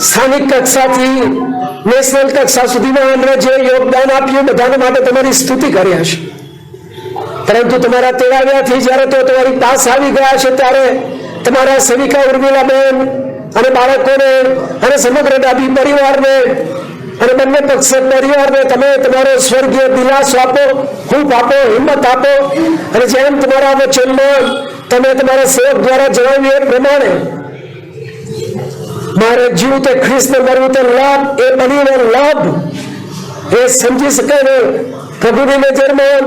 Speaker 9: સ્થાનિક કક્ષાથી નેશનલ કક્ષા સુધીમાં એમણે જે યોગદાન આપ્યું બધાને માટે તમારી સ્તુતિ કર્યા છે. પરંતુ તમારા તેડાવ્યાથી જ્યારે તો તમારી પાસે આવી ગયા છે ત્યારે તમારા સેવિકા ઉર્મિલાબેન અને બાળકોને અને સમગ્ર ડાભી પરિવારને અને બંને પક્ષ પરિવારને તમે તમારો સ્વર્ગીય દિલાસો આપો, ખૂબ આપો, હિંમત આપો. અને જેમ તમારા વચનમાં તમે તમારા સેવક દ્વારા જણાવ્યું એ પ્રમાણે મારે જીવવું તે ખ્રિસ્તને, મરવું તે લાભ, એ બનીને લાભ એ સમજી શકે ને પ્રભુની નજરમાં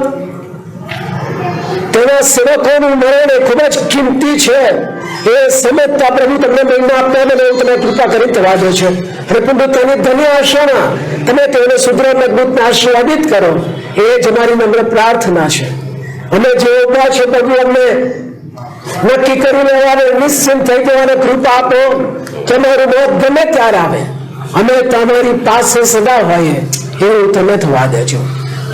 Speaker 9: તેના સેવકોનું મરણ એ ખૂબ જ કિંમતી છે એ સમજતા પ્રભુ તમને મહિમા આપવા મને એવું તમે કૃપા કરી થવા દો છો. અને પ્રભુ તેની ધન્ય આશાના તમે તેઓને સુદ્રઢ મજબૂત આશીર્વાદિત કરો, એ જ અમારી નમ્ર પ્રાર્થના છે. અમે જે ઉભા છે પ્રભુ અમને નક્કી કરી લેવાને, નિશ્ચિંત થઈ જવાને કૃપા આપો કે અમારું મોત ગમે ત્યારે આવે અમે તમારી પાસે સદા હોઈએ, એવું તમે થવા દેજો.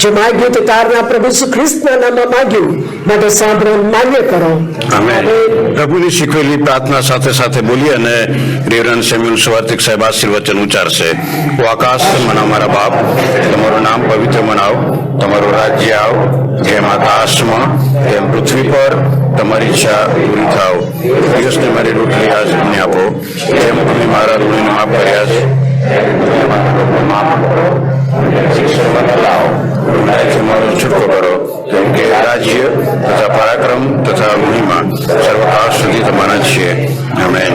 Speaker 9: જે માગ્યું તે તારના પ્રભુ શ્રી ખ્રિસ્તના નામમાં માગ્યું, માટે સાંભળો, માન્ય કરો.
Speaker 5: પ્રભુની શીખવેલી પ્રાર્થના સાથે સાથે બોલીએ અને રેવરન સેમ્યુઅલ સુવાર્તિક સાહેબ આશીર્વચન ઉચ્ચારશે. ઓ આકાશ મના અમારા બાપ, તમારું નામ પવિત્ર મનાવ, તમારું રાજ્ય આવ, જેમ આકાશમાં તેમ પૃથ્વી પર તમારી ઈચ્છા પૂરી થાવ. દિવસને મારી રોટલી આજ અમને આપો, જેમ તમે મારા ઋણને માફ કર્યા છે મારો છૂટકો કરો, કેમ કે રાજ્ય તથા પરાક્રમ તથા મહિમા સર્વકાળ સુધી તમારા છે. આમેન.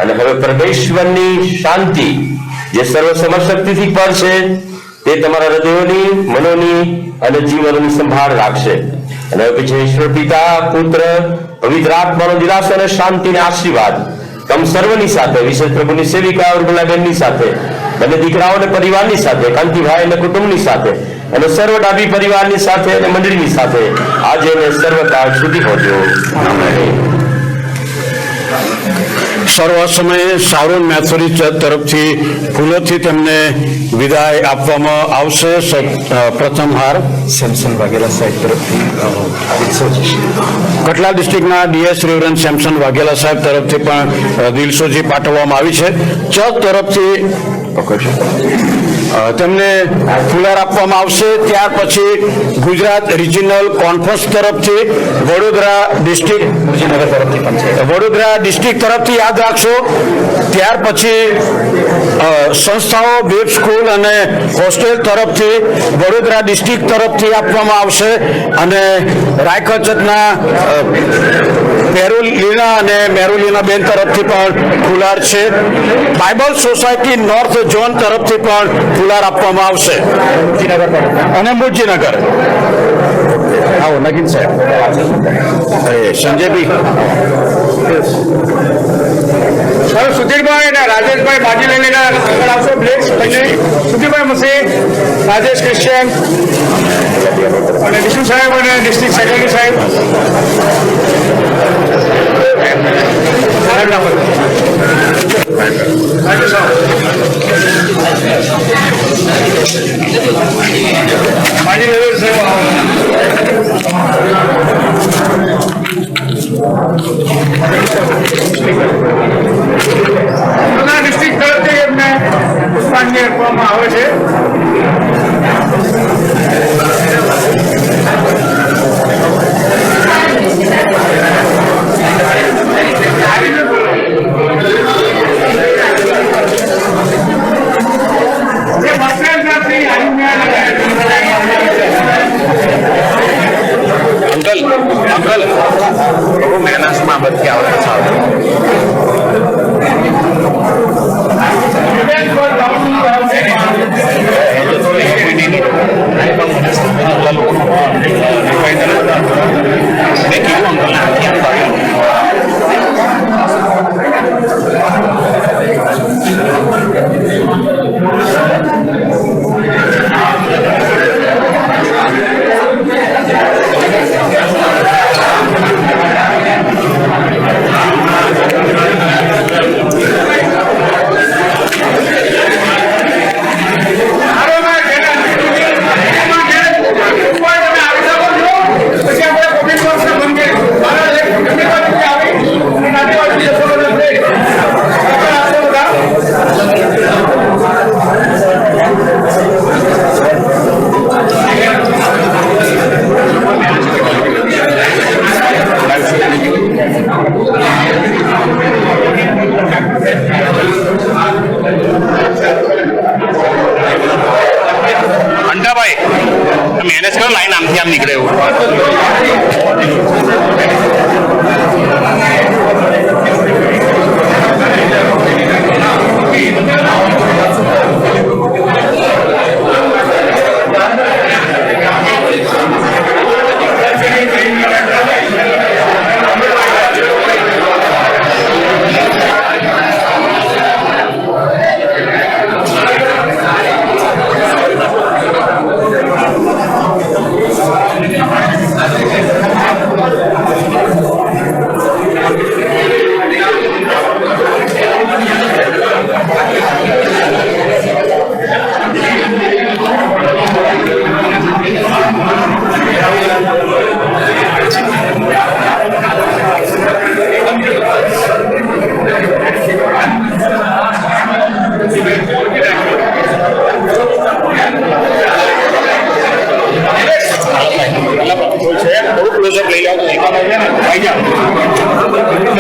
Speaker 8: અને હવે પરમેશ્વરની શાંતિ જે સર્વ સમશક્તિથી પર છે તે તમારા હૃદયોની, મનોની અને જીવનની સંભાળ રાખશે. અને હવે પછી ઈશ્વર પિતા, પુત્ર, પવિત્ર આત્માનો દિલાસો અને શાંતિ અને આશીર્વાદ તમ સર્વની સાથે, વિશેષ પ્રભુની સેવિકા ઉર્મિલાબેનની સાથે, બંને દીકરાઓ અને પરિવારની સાથે, કાંતિભાઈ અને કુટુંબની સાથે, અને સર્વ ડાભી પરિવારની સાથે અને મંડળીની સાથે આજે અને સર્વકાળ સુધી પહોંચ્યો.
Speaker 5: સર્વ સમયે સારોન મેથોડિસ્ટ ચર્ચ તરફથી ફૂલોથી તેમને વિદાય આપવામાં આવશે. પ્રથમ હાર
Speaker 4: સેમસન વાઘેલા સાહેબ તરફથી
Speaker 5: કટલા ડિસ્ટ્રિક્ટના ડીએસ રેવરન સેમસન વાઘેલા સાહેબ તરફથી પણ દિલસોજી પાઠવવામાં આવી છે. ચર્ચ તરફથી તેમને ફુલાર આપવામાં આવશે. ત્યાર પછી ગુજરાત રિજિનલ કોન્ફરન્સ તરફથી વડોદરા ડિસ્ટ્રિક્ટ તરફથી યાદ રાખશો. ત્યાર પછી સંસ્થાઓ, વેબ સ્કૂલ અને હોસ્ટેલ તરફથી વડોદરા ડિસ્ટ્રિક્ટ તરફથી આપવામાં આવશે. અને રાયકચતના મેરુલીના અને મેરુલીના બેન તરફથી પણ ફુલાર છે. બાઇબલ સોસાયટી નોર્થ ઝોન તરફથી પણ ફુલાર આપવામાં આવશે. અને મુરજીનગર આવો નગીન સાહેબ, સંજયભાઈ,
Speaker 3: સુધીરભાઈ અને રાજેશભાઈ બાજી લઈને આગળ આવશો. પ્લીઝ સુધીરભાઈ મસી, રાજેશ ક્રિશ્ચિયન અને વિષ્ણુ સાહેબ અને ડિસ્ટ્રિક્ટ સેક્રેટરી સાહેબ. બાજી લેવલ ડિસ્ટ્રિક્ટ તરફથી એમને પુષ્પાંજલિ આપવામાં આવે છે.
Speaker 5: અંકલ બહુ મહેનતમાં બધી આવડત મેનેજ કરો, લાઈન આમથી આમ નીકળે એવું.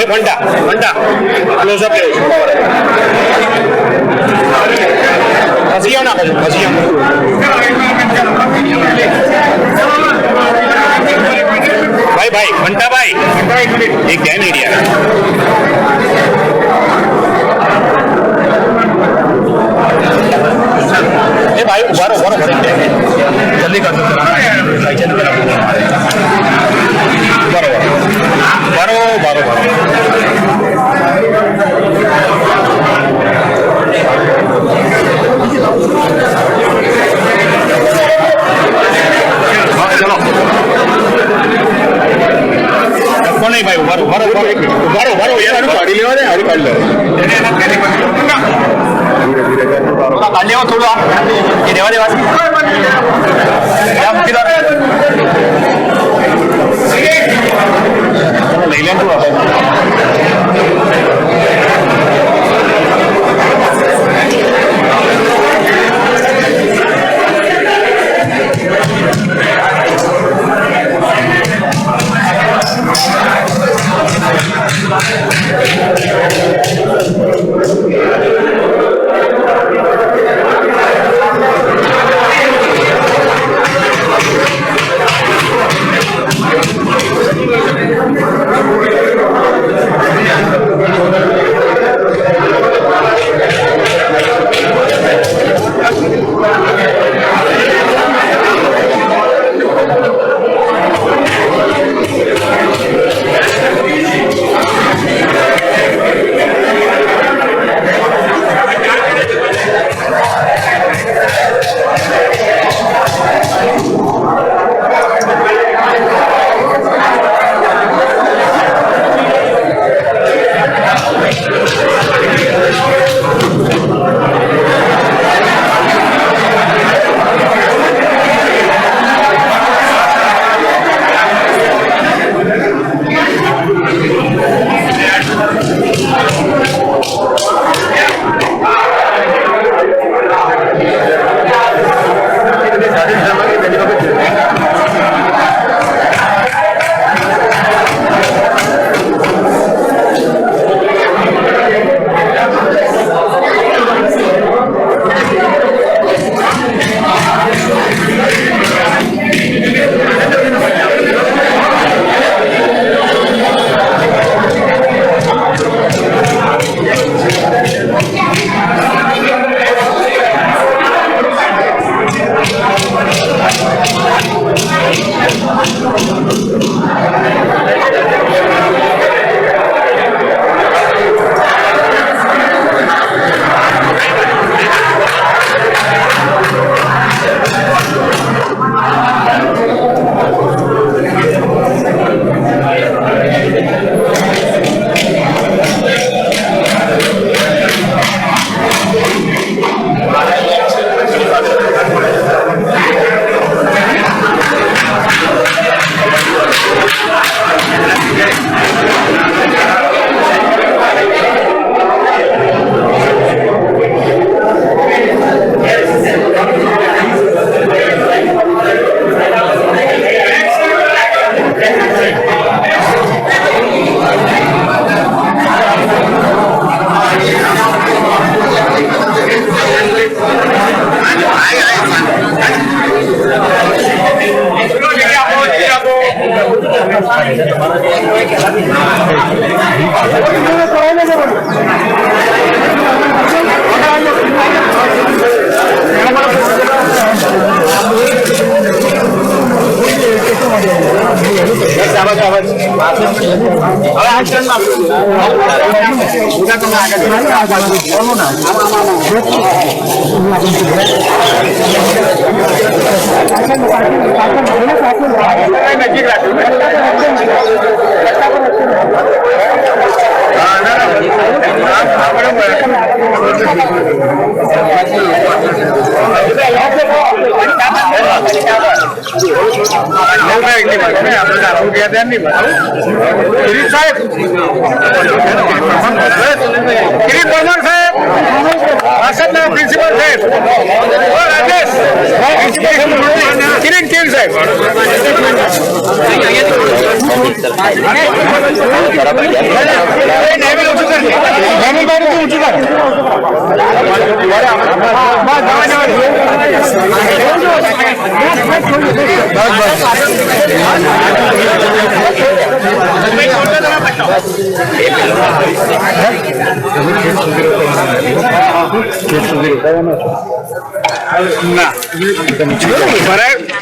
Speaker 5: ઘંટા ક્લોઝઅપ લેવું છે. ભજીયા નાખો છો, ભજીયા. ભાઈ ઘંટાભાઈ એક ધ્યાન એરિયા. એ ભાઈ ઉભા રહો જલ્દી કરજો. બરોબર. ચલો નહીં ભાઈ ઉભારો યાર કાઢી લેવા દે. હારી કાઢી લે કાઢ લેવા થોડું એ દેવા દેવા મૂકી દો. લઈ લે તું આપણે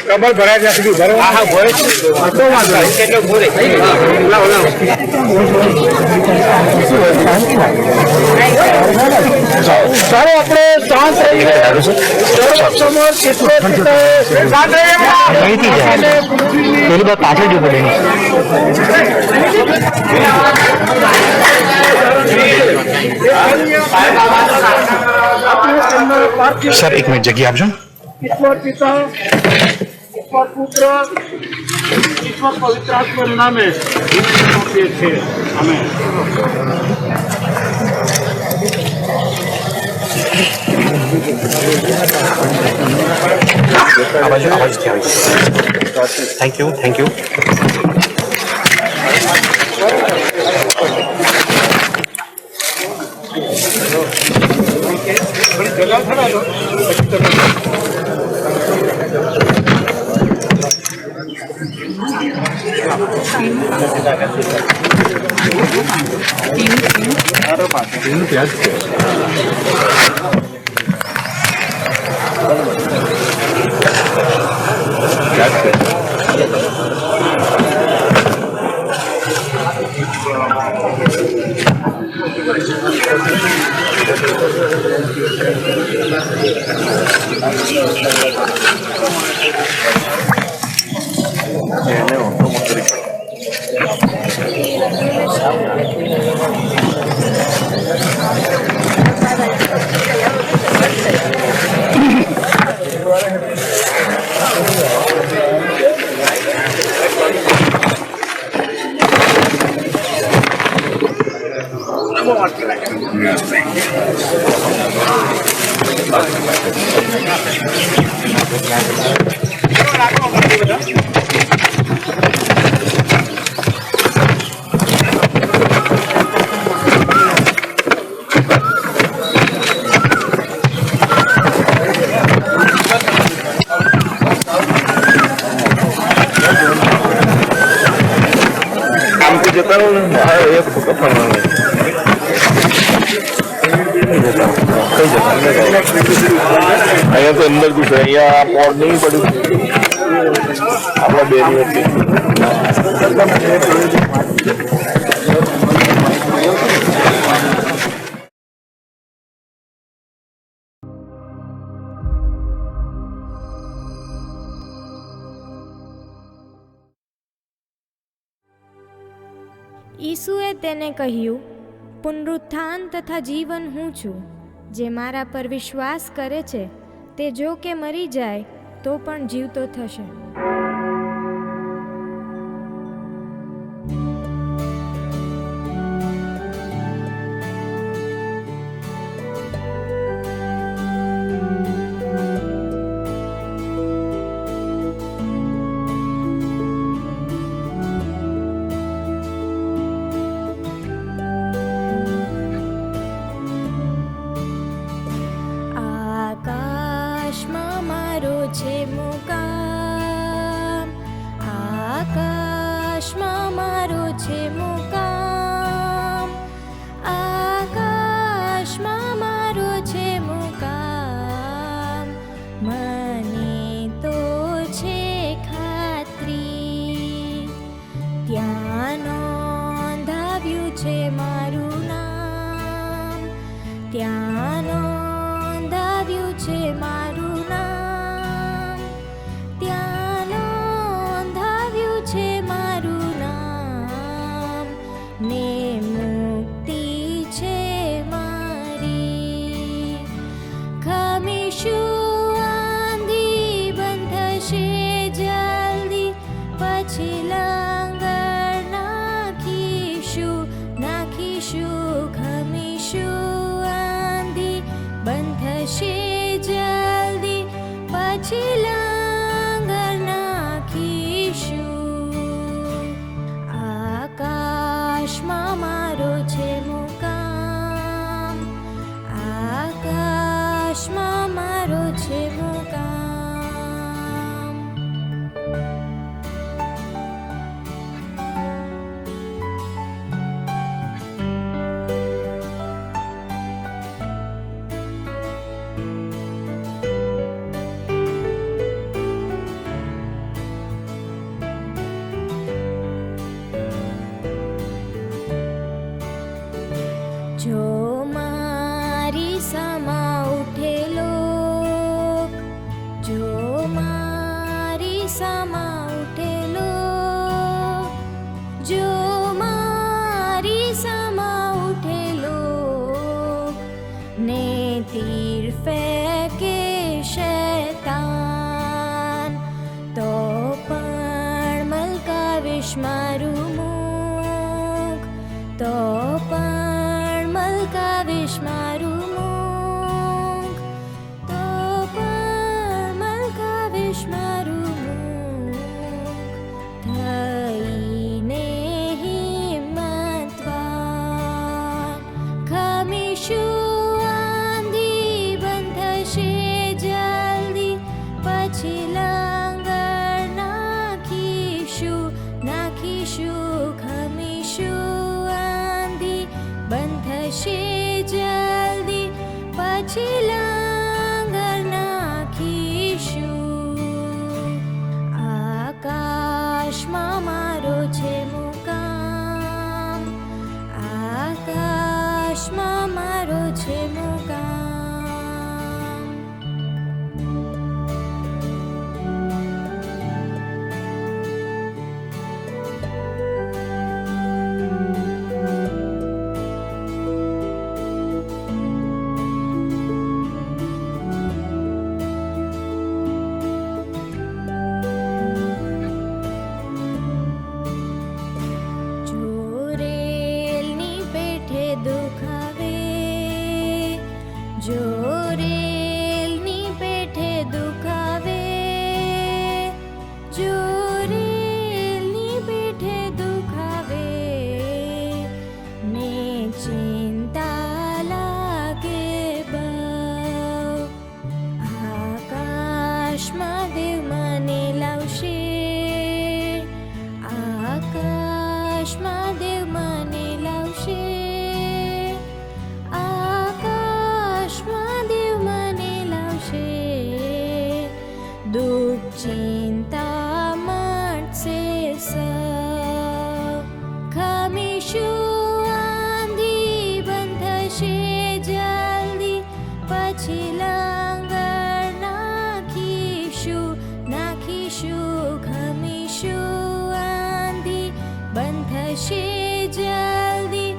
Speaker 3: કમર ભરાય ત્યાં સુધી ભરો. સારો આપણે શાંત રહીએ. પાછળ જ પડે.
Speaker 10: સર એક મિનિટ જગ્યા આપજો.
Speaker 3: ઈશ્વર પિતા, ઈશ્વર પુત્ર, ઈશ્વર પવિત્ર આત્માના નામે આપીએ છીએ. Amen.
Speaker 10: Thank you, thank you.
Speaker 11: અહીંયા તો અંદર ઘૂસે. અહીંયા પોડ નહીં પડ્યું આપણા બેની વચ્ચે.
Speaker 12: ઈસુએ તેને કહ્યું, પુનરુત્થાન તથા જીવન હું છું. જે મારા પર વિશ્વાસ કરે છે તે જો કે મરી જાય તો પણ જીવતો થશે. આકાશમાં મારો છે મુકામ, ત્યાં નોંધાવ્યું છે મારું નામ, ત્યાં નોંધાવ્યું છે મારું નામ, ને મુક્તિ છે મારી. ખમીશું આંધી બંધ થશે જલ્દી, પછી લંગર નાખીશું ખમીશું આંધી બંધ થશે જલ્દી, પછી લંગર નાખીશું. આકાશમાં મારો છે મુકામ, આકાશમાં મારો છે મુકામ. જો મારી સમા ઉઠેલો, જો મારી સમા ઉઠેલો, જો મારી સમા ઉઠેલો, ને તીર ફેંકે શૈતાન, તો પણ મલકાવીશ મારું મુખ, તો પણ મલકાવીશ મારું મુખ, તો પણ મલકાવીશ મારું મુખ. થઈને હિંમતવાન, ખમીશું આંધી બંધ થશે જલ્દી, પછી લંગર નાખીશું ખમીશું આંધી બંધ થશે જલ્દી, પછી લંગર નાખીશું. આકાશમાં મારો છે મુકામ, આકાશમાં મારો છે મુકામ. જો રેલની પેઠે દુખાવે, જો રેલની પેઠે દુખાવે, ને ચિંતા લાગે બહુ, આકાશમાં દેવ મને લાવશે, આકાશમાં દેવ મને લાવશે, દુઃખ ચિંતા મટશે સૌ. ખમીશું આંધી બંધ થશે જલ્દી, પછી લંગર નાખીશું ખમીશું આંધી બંધ થશે જલ્દી,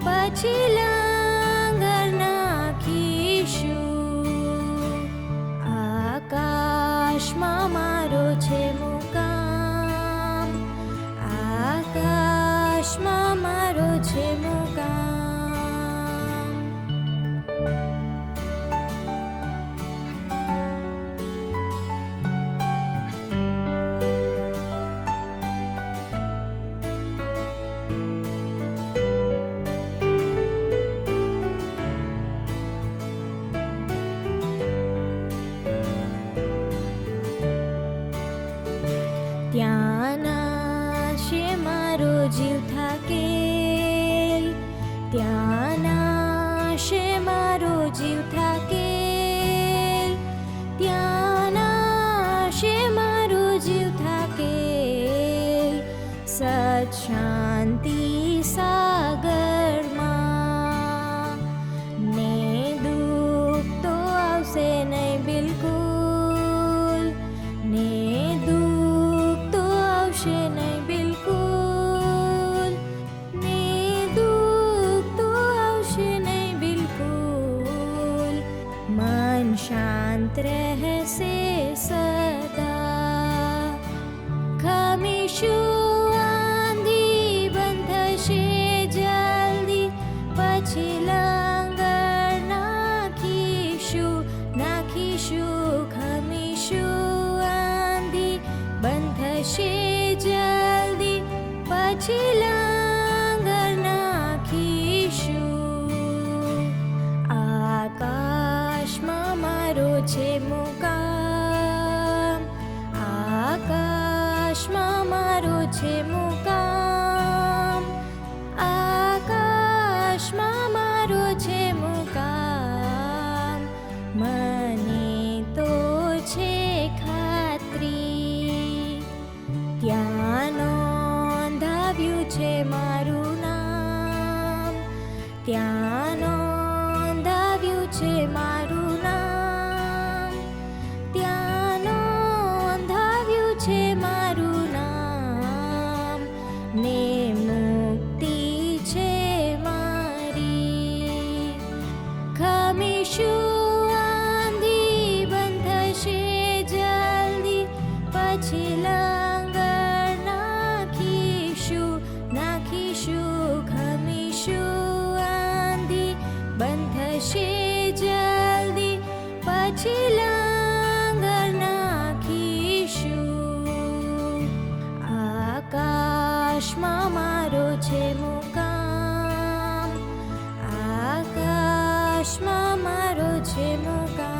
Speaker 12: પછી લંગર નાખીશું. આકાશમાં મારો છે મુકામ, આકાશમાં મારો છે મુકામ. ત્યાં નાશે મારો જીવ થાકેલ, ત્યાં નાશે મારો જીવ થાકેલ, ત્યાં નાશે મારો જીવ થાકેલ. સત શાંતિ સાગરમાં ને शांत रहसे सदा खमीशुं आंधी બંધ થશે જલ્દી પછી લંગર નાખીશું ખમીશું આંધી બંધ થશે જલ્દી પછી લંગર નાખીશું આકાશમાં મારો છે મુકામ આકાશમાં મારો છે મુકામ આકાશમાં મારો છે મુકામ મને તો છે ખાતરી ત્યાં નોંધાવ્યું છે મારું નામ ત્યાં નોંધાવ્યું છે મારું નામ ત્યાં નોંધાવ્યું છે મારું નામ ને મુક્તિ છે મારી ખમીશું આંધી બંધ થશે જલ્દી પછી લંગર નાખીશું ખમીશું આંધી બંધ થશે જલ્દી પછી લંગર નાખીશું આકાશમાં મારો છે મુકામ આકાશમાં મારો છે મુકામ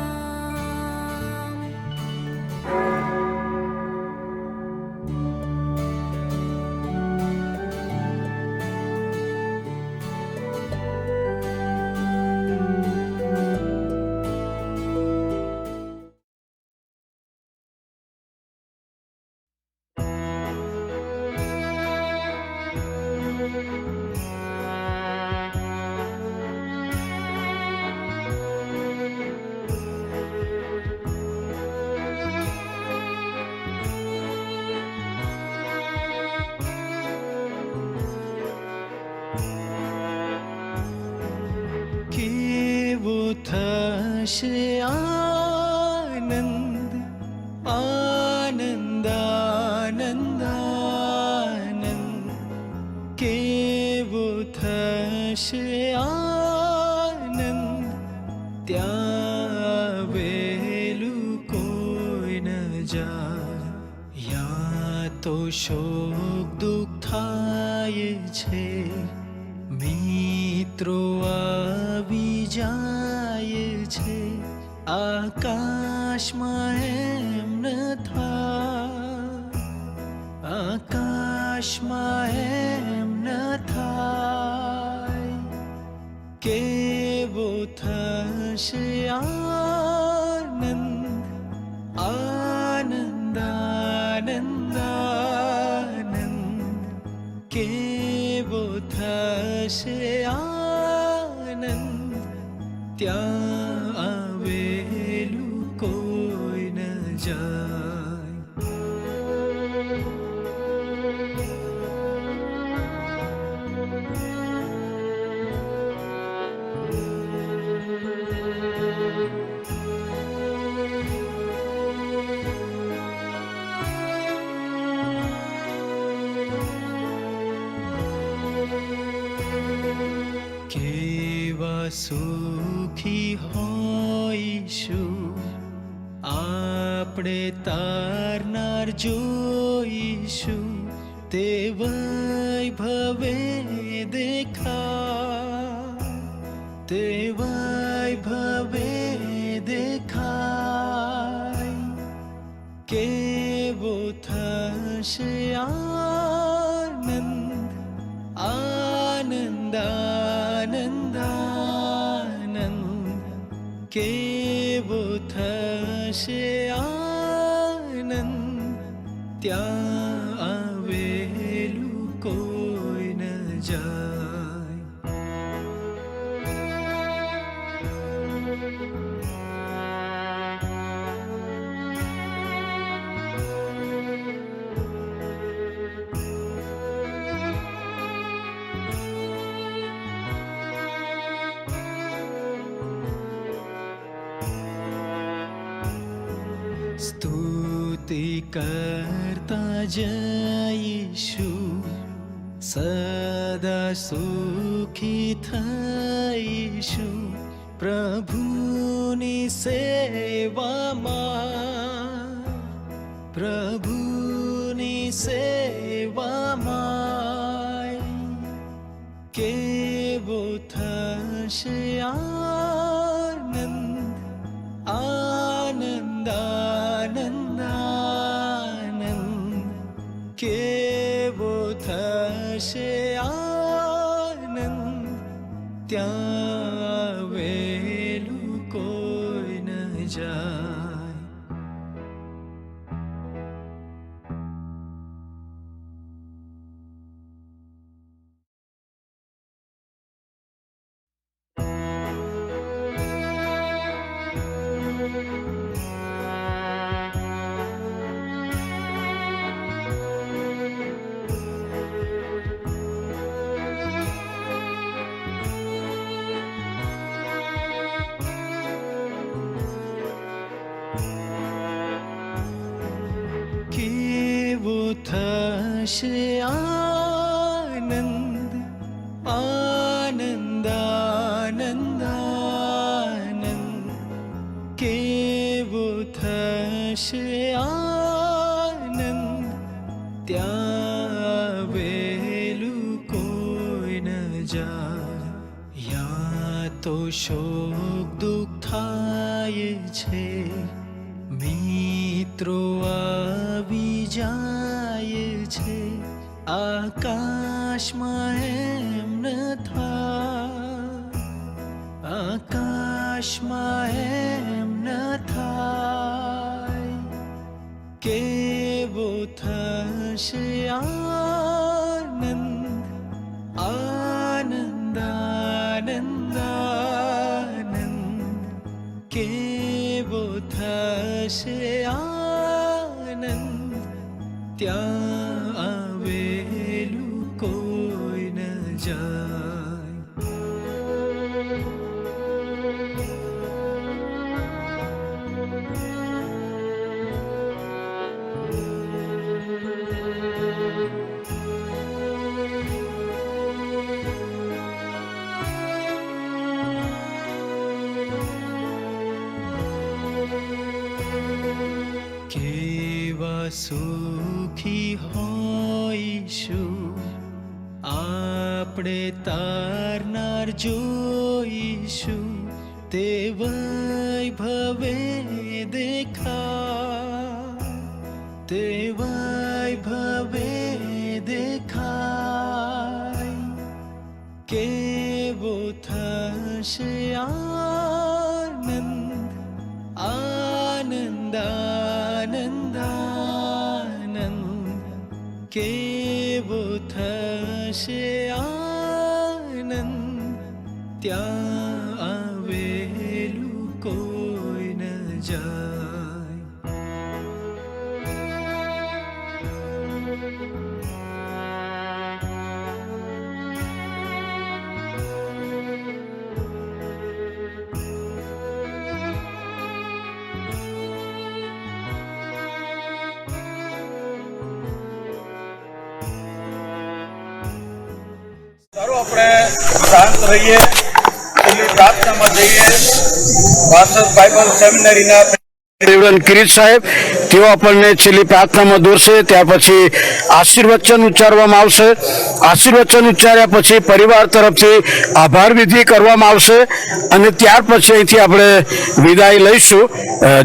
Speaker 13: કેવો થશે આનંદ આનંદ આનંદ આનંદ કેવો થશે આનંદ ત્યાં આવેલું કોઈ ન જાય યા તો શોક દુઃખ થાય છે મિત્રો આવી જાય છે આકાશમાં એમ ન થાય આકાશમાં એમ ન થાય કેવો થશે આનંદ આનંદ આનંદ આનંદ કેવો થશે આનંદ ત્યાં આવેલું કોઈ ન જાય કેવા સુખી હોઈશું આપણે તારનાર જોઈશું તે વૈભવે દેખાય તે વૈભવે દેખાય કેવો થશે આનંદ આનંદ આનંદ આનંદ કેવો થશે આનંદ ત્યાં આવેલું કોઈ ન જાય સ્તુતિ કરતા જઈશું, સદા સુખી થઈશું પ્રભુની સેવામાં, પ્રભુની સેવામાં. કેવો થશે આનંદ, આનંદ, આનંદ, આનંદ. કેવો થશે આનંદ, ત્યાં આવેલું કોઈ ન જાય. કેવો થશે આનંદ, આનંદ, આનંદ, આનંદ. કેવો થશે આનંદ, ત્યાં આવેલું કોઈ ન જાય. યા તો શોક દુઃખ થાય છે, મિત્રો આવી જાય છે, આકાશમાં એમ ન થાય, આકાશમાં એમ ન થાય. કેવો થશે આનંદ, આનંદ, આનંદ, આનંદ. કેવો થશે આનંદ, ત્યાં આવેલું કોઈ ન જાય. કેવા સુખી હોઈશું આપણે તારનાર જોઈશું, તે વૈભવે દેખાય, તે વૈભવે દેખાય. કેવો થશે આનંદ, આનંદ, આનંદ, આનંદ. કેવો થશે આનંદ, ત્યાં આવેલું કોઈ ન જાય.
Speaker 1: ચાલો આપણે શાંત રહીએ, છેલ્લી પ્રાર્થનામાં જઈએ. વાસદ બાઇબલ સેમિનરીના
Speaker 5: રેવરન્ડ કિરીટ સાહેબ તેઓ આપણને છેલ્લી પ્રાર્થનામાં દોરશે. ત્યાર પછી આશીર્વચન ઉચ્ચારવામાં આવશે. આશીર્વચન ઉચ્ચાર્યા પછી પરિવાર તરફથી આભાર વિધિ કરવામાં આવશે અને ત્યાર પછી અહીંથી આપણે વિદાય લઈશું.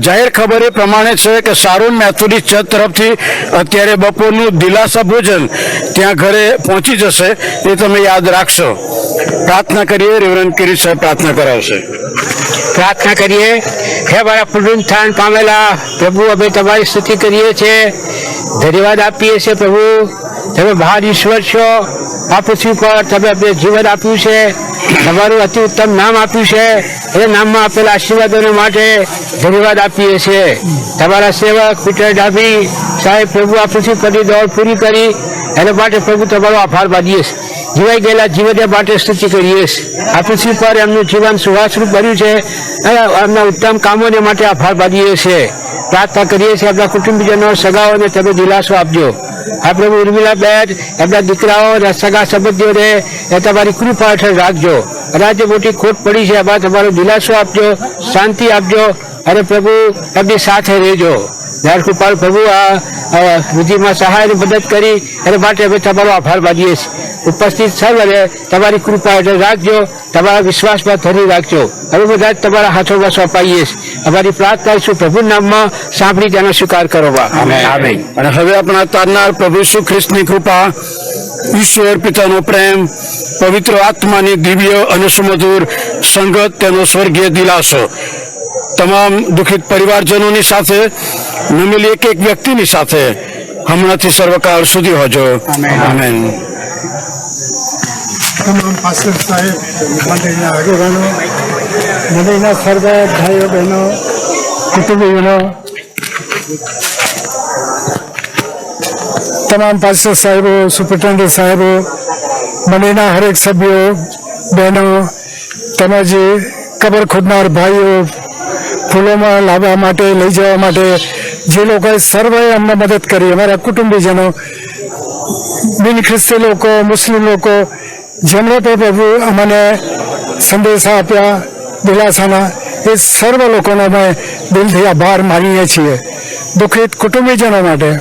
Speaker 5: જાહેર ખબર એ પ્રમાણે છે કે સારોન મેથોડિસ્ટ ચર્ચ તરફથી અત્યારે બપોરનું દિલાસા ભોજન ત્યાં ઘરે પહોંચી જશે, એ તમે યાદ રાખશો. પ્રાર્થના કરીએ. રેવરન્ડ કિરીટ સાહેબ પ્રાર્થના કરાવશે.
Speaker 9: પ્રાર્થના કરીએ. હે મારા પુનરુત્થાન પામેલા પ્રભુ, અમે તમારી સ્તુતિ કરીએ છીએ, ધન્યવાદ આપીએ છીએ. પ્રભુ, તમે મહાન ઈશ્વર છો. આ પૃથ્વી પર તમે અમને જીવન આપ્યું છે, તમારું અતિ ઉત્તમ નામ આપ્યું છે. એ નામમાં આપેલા આશીર્વાદોને માટે ધન્યવાદ આપીએ છીએ. તમારા સેવક પીટર ડાભી સાહેબ પ્રભુ આ પૃથ્વી પરની દોડ પૂરી કરી એના માટે પ્રભુ તમારો આભાર માનીએ છીએ. જીવાઈ ગયેલા જીવનને માટે સ્તુતિ કરીએ. આ પૃથ્વી પર એમનું જીવન સુવાસરૂપ બન્યું છે, એમના ઉત્તમ કામોને માટે આભાર માનીએ છીએ. પ્રાર્થના કરીએ છીએ આપણા કુટુંબીજનો સગાઓને તમે દિલાસો આપજો. આ પ્રભુ ઉર્મિલાબેન એમના દીકરાઓ અને સગા સંબંધીઓને એ તમારી કૃપા હેઠળ રાખજો. રાજ્ય મોટી ખોટ પડી છે, એમાં તમારો દિલાસો આપજો, શાંતિ આપજો અને પ્રભુ એમની સાથે રહેજો. દયાળ કૃપાળ પ્રભુ આ વિધિમાં સહાયની મદદ કરી એને માટે અમે તમારો આભાર માનીએ છીએ. ઉપસ્થિત સર્વને તમારી કૃપા હેઠળ રાખજો, તમારા વિશ્વાસમાં ધરી રાખજો. અમે બધા જ તમારા હાથોમાં સોંપાઈએ છીએ. અમારી પ્રાર્થના શું પ્રભુ નામમાં સાંભળી તેનો સ્વીકાર કરો. આમેન.
Speaker 5: અને હવે આપણા તારનાર પ્રભુ ઈસુ ખ્રિસ્તની કૃપા, ઈશ્વર પિતાનો પ્રેમ, પવિત્ર આત્માની દિવ્ય અને સુમધુર સંગત, તેનો સ્વર્ગીય દિલાસો તમામ દુઃખિત પરિવારજનોની સાથે, નમેલી એક એક વ્યક્તિની સાથે હમણાંથી સર્વકાળ સુધી હોજો. આમેન.
Speaker 3: તમામ પાસ્ટર સાહેબ, મંડળીના આગેવાનો, મંડળીના સર્વ ભાઈઓ બહેનો, કુટુંબીઓનો, તમામ પાસ્ટર સાહેબો, સુપ્રિન્ટેન્ડન્ટ સાહેબો, મંડળીના હરેક સભ્યો, બહેનો તેમજ કબર ખોદનાર ભાઈઓ, ફૂલોમાં લાવવા માટે, લઈ જવા માટે જે લોકોએ સર્વે અમને મદદ કરી, અમારા કુટુંબીજનો, બિન ખ્રિસ્તી લોકો, મુસ્લિમ લોકો, જેમણે પણ પ્રભુ અમને સંદેશા આપ્યા દિલાસાના, એ સર્વ લોકોનો અમે દિલથી આભાર માનીએ છીએ. દુઃખિત કુટુંબીજનો માટે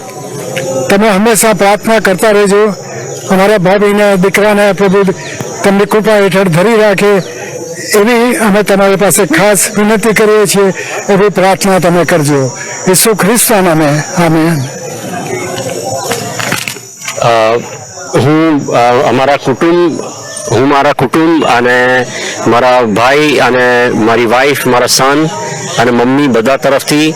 Speaker 3: તમે હંમેશા પ્રાર્થના કરતા રહેજો. અમારા ભાભીને, દીકરાને પ્રભુ તેમની કૃપા હેઠળ ધરી રાખે એવી અમે તમારી પાસે ખાસ વિનંતી કરીએ છીએ. એવી પ્રાર્થના તમે કરજો. ઈસુ ખ્રિસ્તના નામે. આમેન.
Speaker 14: હું મારા કુટુંબ અને મારા ભાઈ અને મારી વાઈફ, મારા સન અને મમ્મી બધા તરફથી,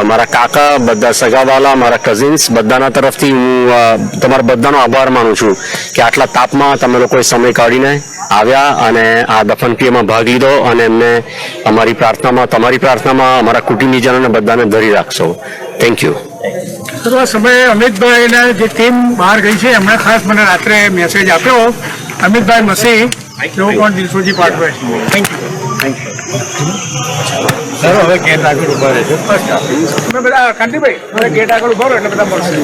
Speaker 14: મારા કાકા, બધા સગાવાલા, મારા કઝિન્સ બધાના તરફથી હું તમારા બધાનો આભાર માનું છું કે આટલા તાપમાં તમે લોકોએ સમય કાઢીને આવ્યા અને આ દફનક્રિયામાં ભાગ લીધો અને એમને અમારી પ્રાર્થનામાં, તમારી પ્રાર્થનામાં અમારા કુટુંબીજનોને બધાને ધરી રાખશો. Thank you.
Speaker 3: આ સમયે અમિતભાઈને જે ટીમ બહાર ગઈ છે એમણે ખાસ મને રાત્રે મેસેજ આપ્યો. અમિતભાઈ મસી તેઓ પણ દિલસોજી પાઠવે છે. Thank you. સર હવે ગેટ આગળ ઉભા રહેજો. તમે બધા કાંતિભાઈ હવે ગેટ આગળ ઉભા રહો એટલે બધા મળશે.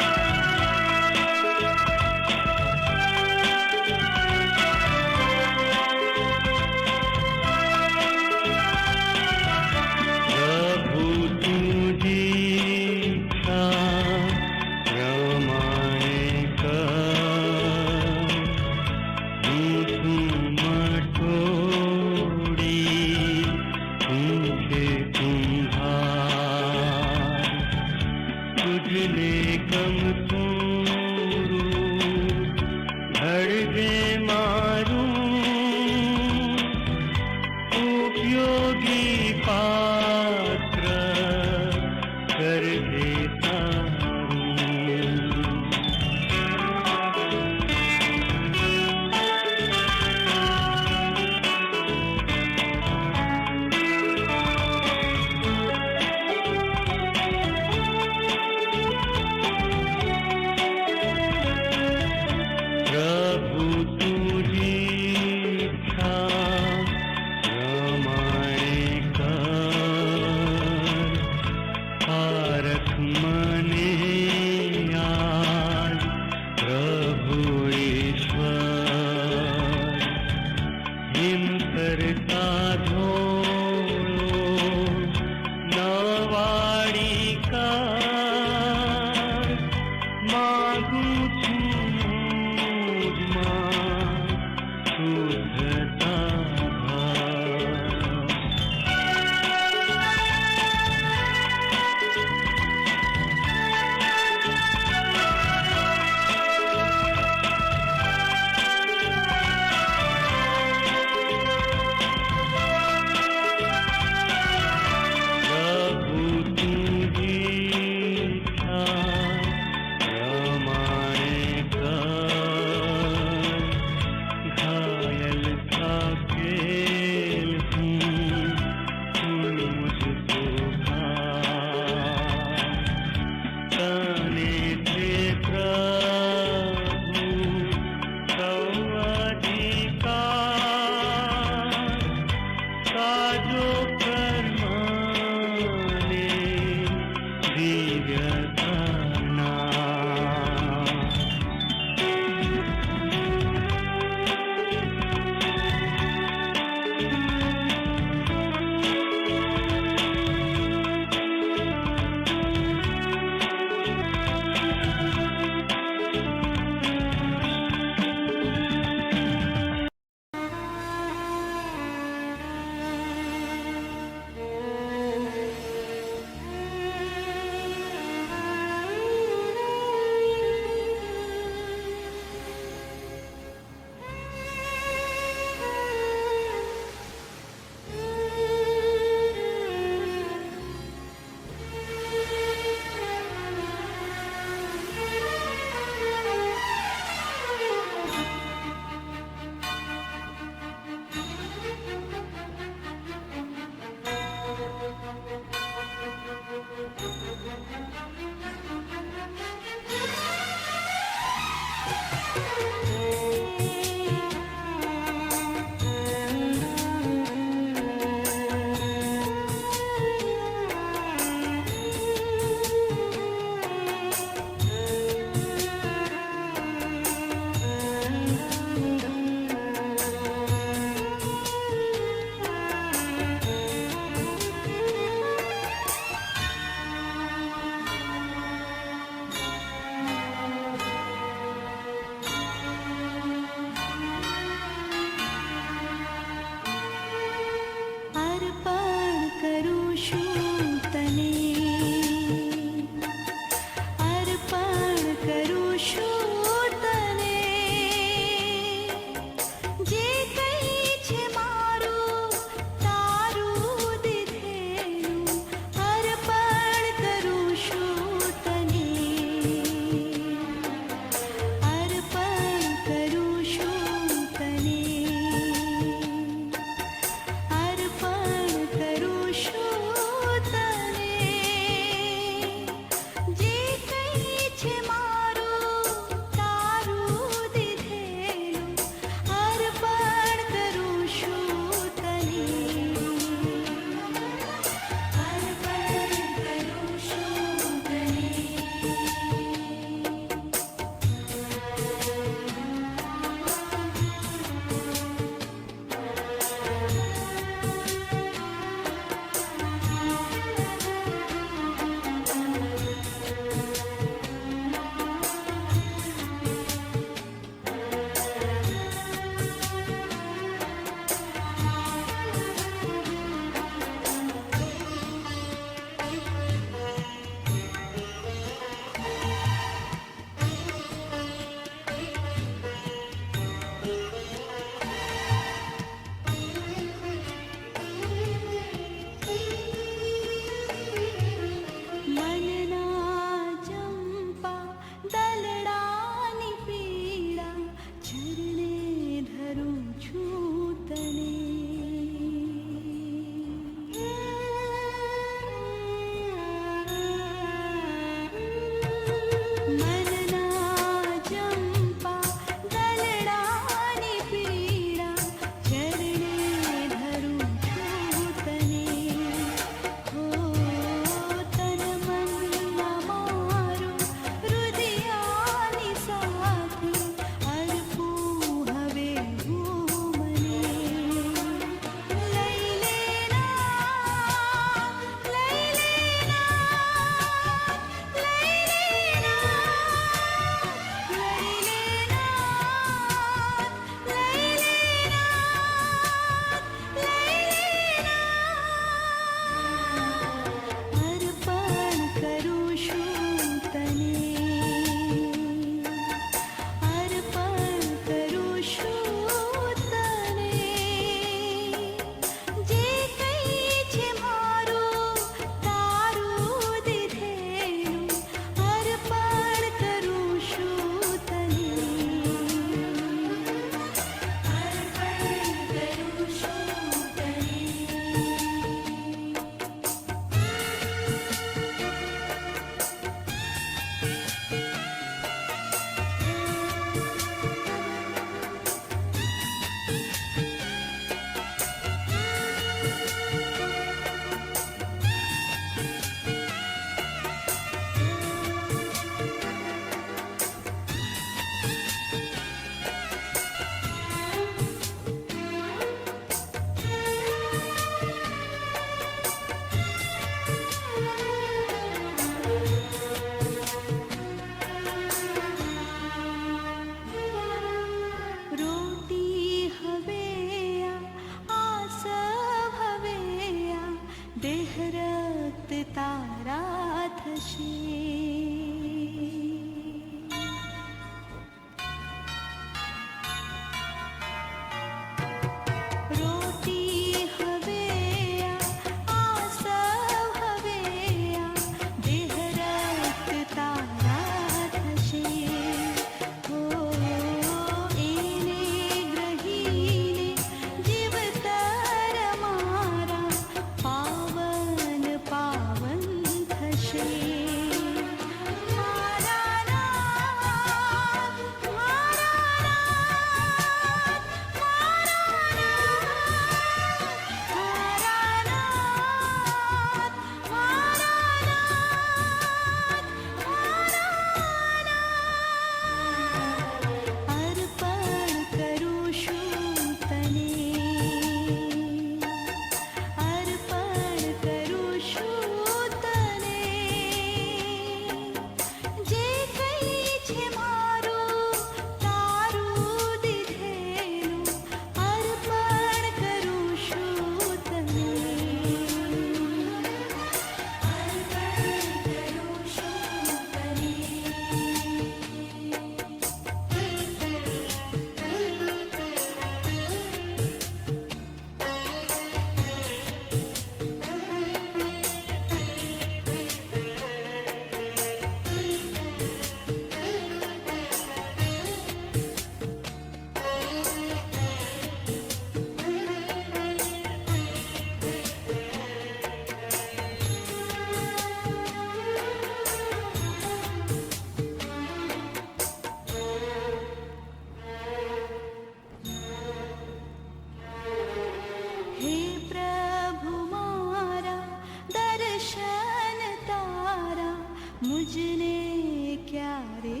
Speaker 2: ક્યારે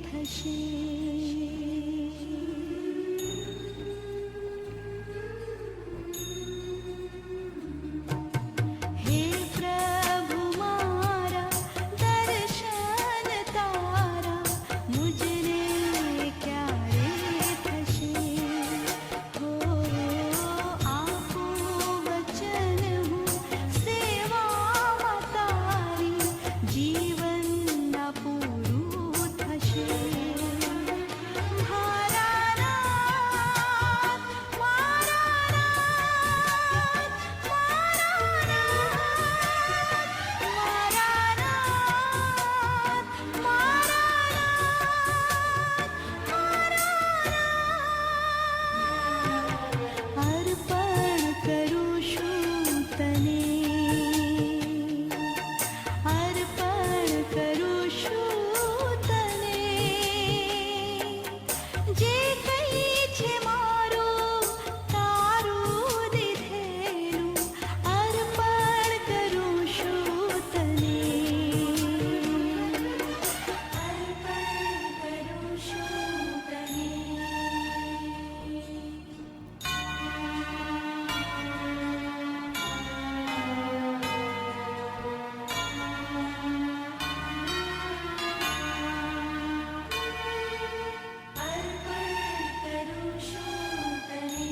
Speaker 2: થશે? હે પ્રભુ મારા દર્શન તારા મુજને ક્યારે થશે? હો આપો વચન હું સેવામાં તારી જીવનના પૂરું થશે. મારા નાથ, મારા નાથ, મારા નાથ, મારા નાથ, અર્પણ કરું છું તને, અર્પણ કરું છું તને. જે કંઈ છે મારું તારું દીધેલું અર્પણ કરું છું તને, અર્પણ કરું છું તને. અર્પણ કરું છું તને.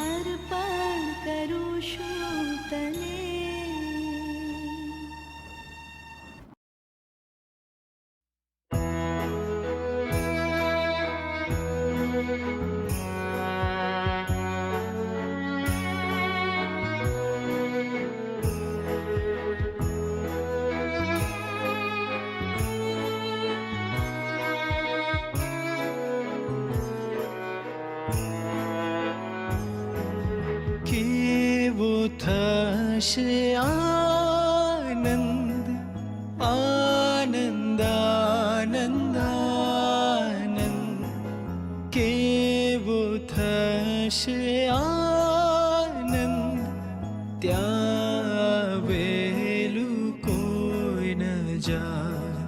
Speaker 2: અર્પણ કરું છું તને.
Speaker 13: કેવો થશે આનંદ, આનંદ, આનંદ, આનંદ. કેવો થશે આનંદ, ત્યાં આવેલું કોઈ ન જાય.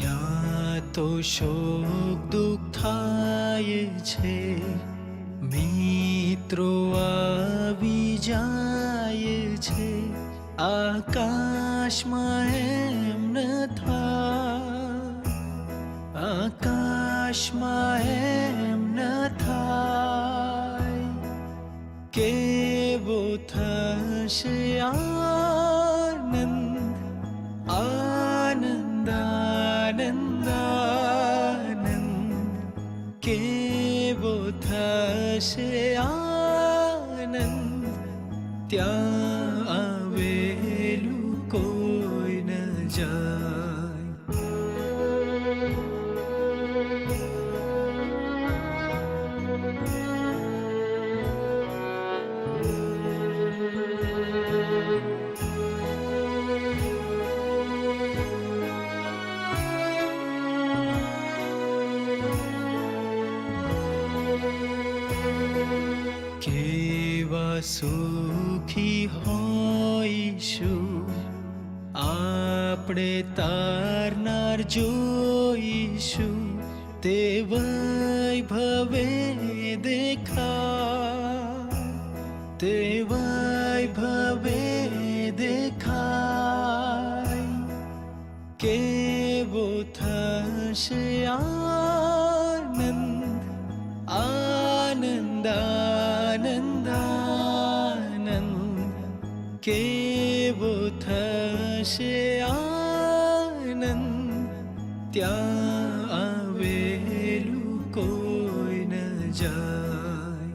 Speaker 13: યા તો શોક દુઃખ થાય છે, મિત્રો આવી જાય છે. આકાશમાં એમ ન થાય, આકાશમાં એમ ન થાય. કેવો થશે આનંદ, આનંદ, આનંદ, આનંદ. કેવો થશે આનંદ, ત્યાં આવેલું કોઈ ન જાય. કેવા સુખી હોઈશું આપણે તારનાર જોઈશું. તે વૈભવે દેખાય, તે વૈભવે દેખાય. કેવો થશે આનંદ, આનંદ, આનંદ, આનંદ. કેવો થશે આનંદ, ત્યાં આવેલું કોઈ ન જાય.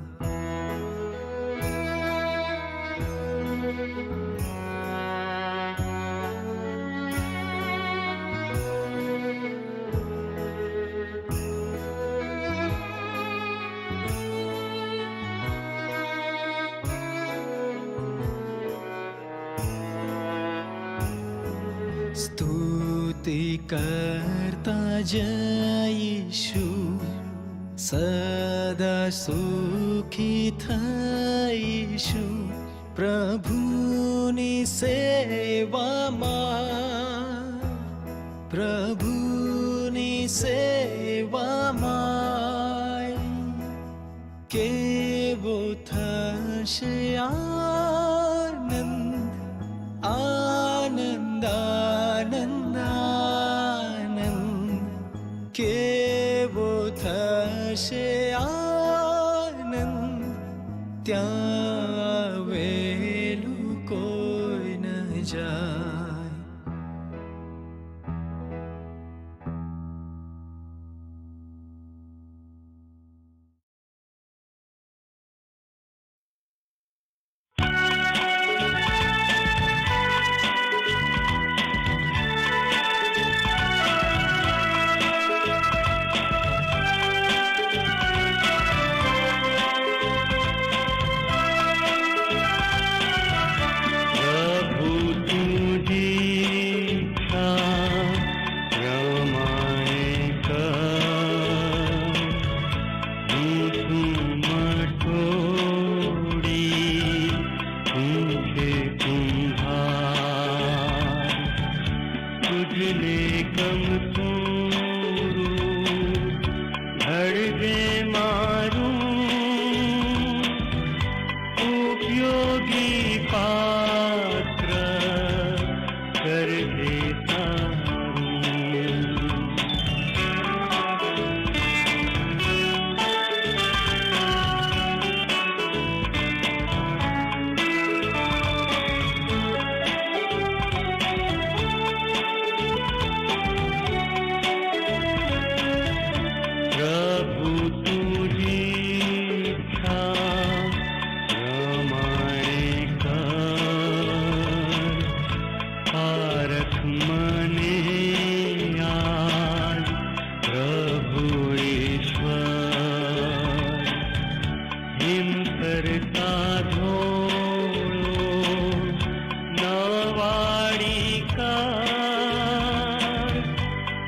Speaker 13: તે કરતા જઈશું, સદા સુખી થઈશું પ્રભુની સેવામાં, પ્રભુની સેવામાં. કેવો થશે આનંદ, આનંદ, આનંદ, આનંદ. કેવો થશે આનંદ, ત્યાં આવેલું કોઈ ન જાય.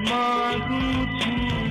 Speaker 15: માગું છું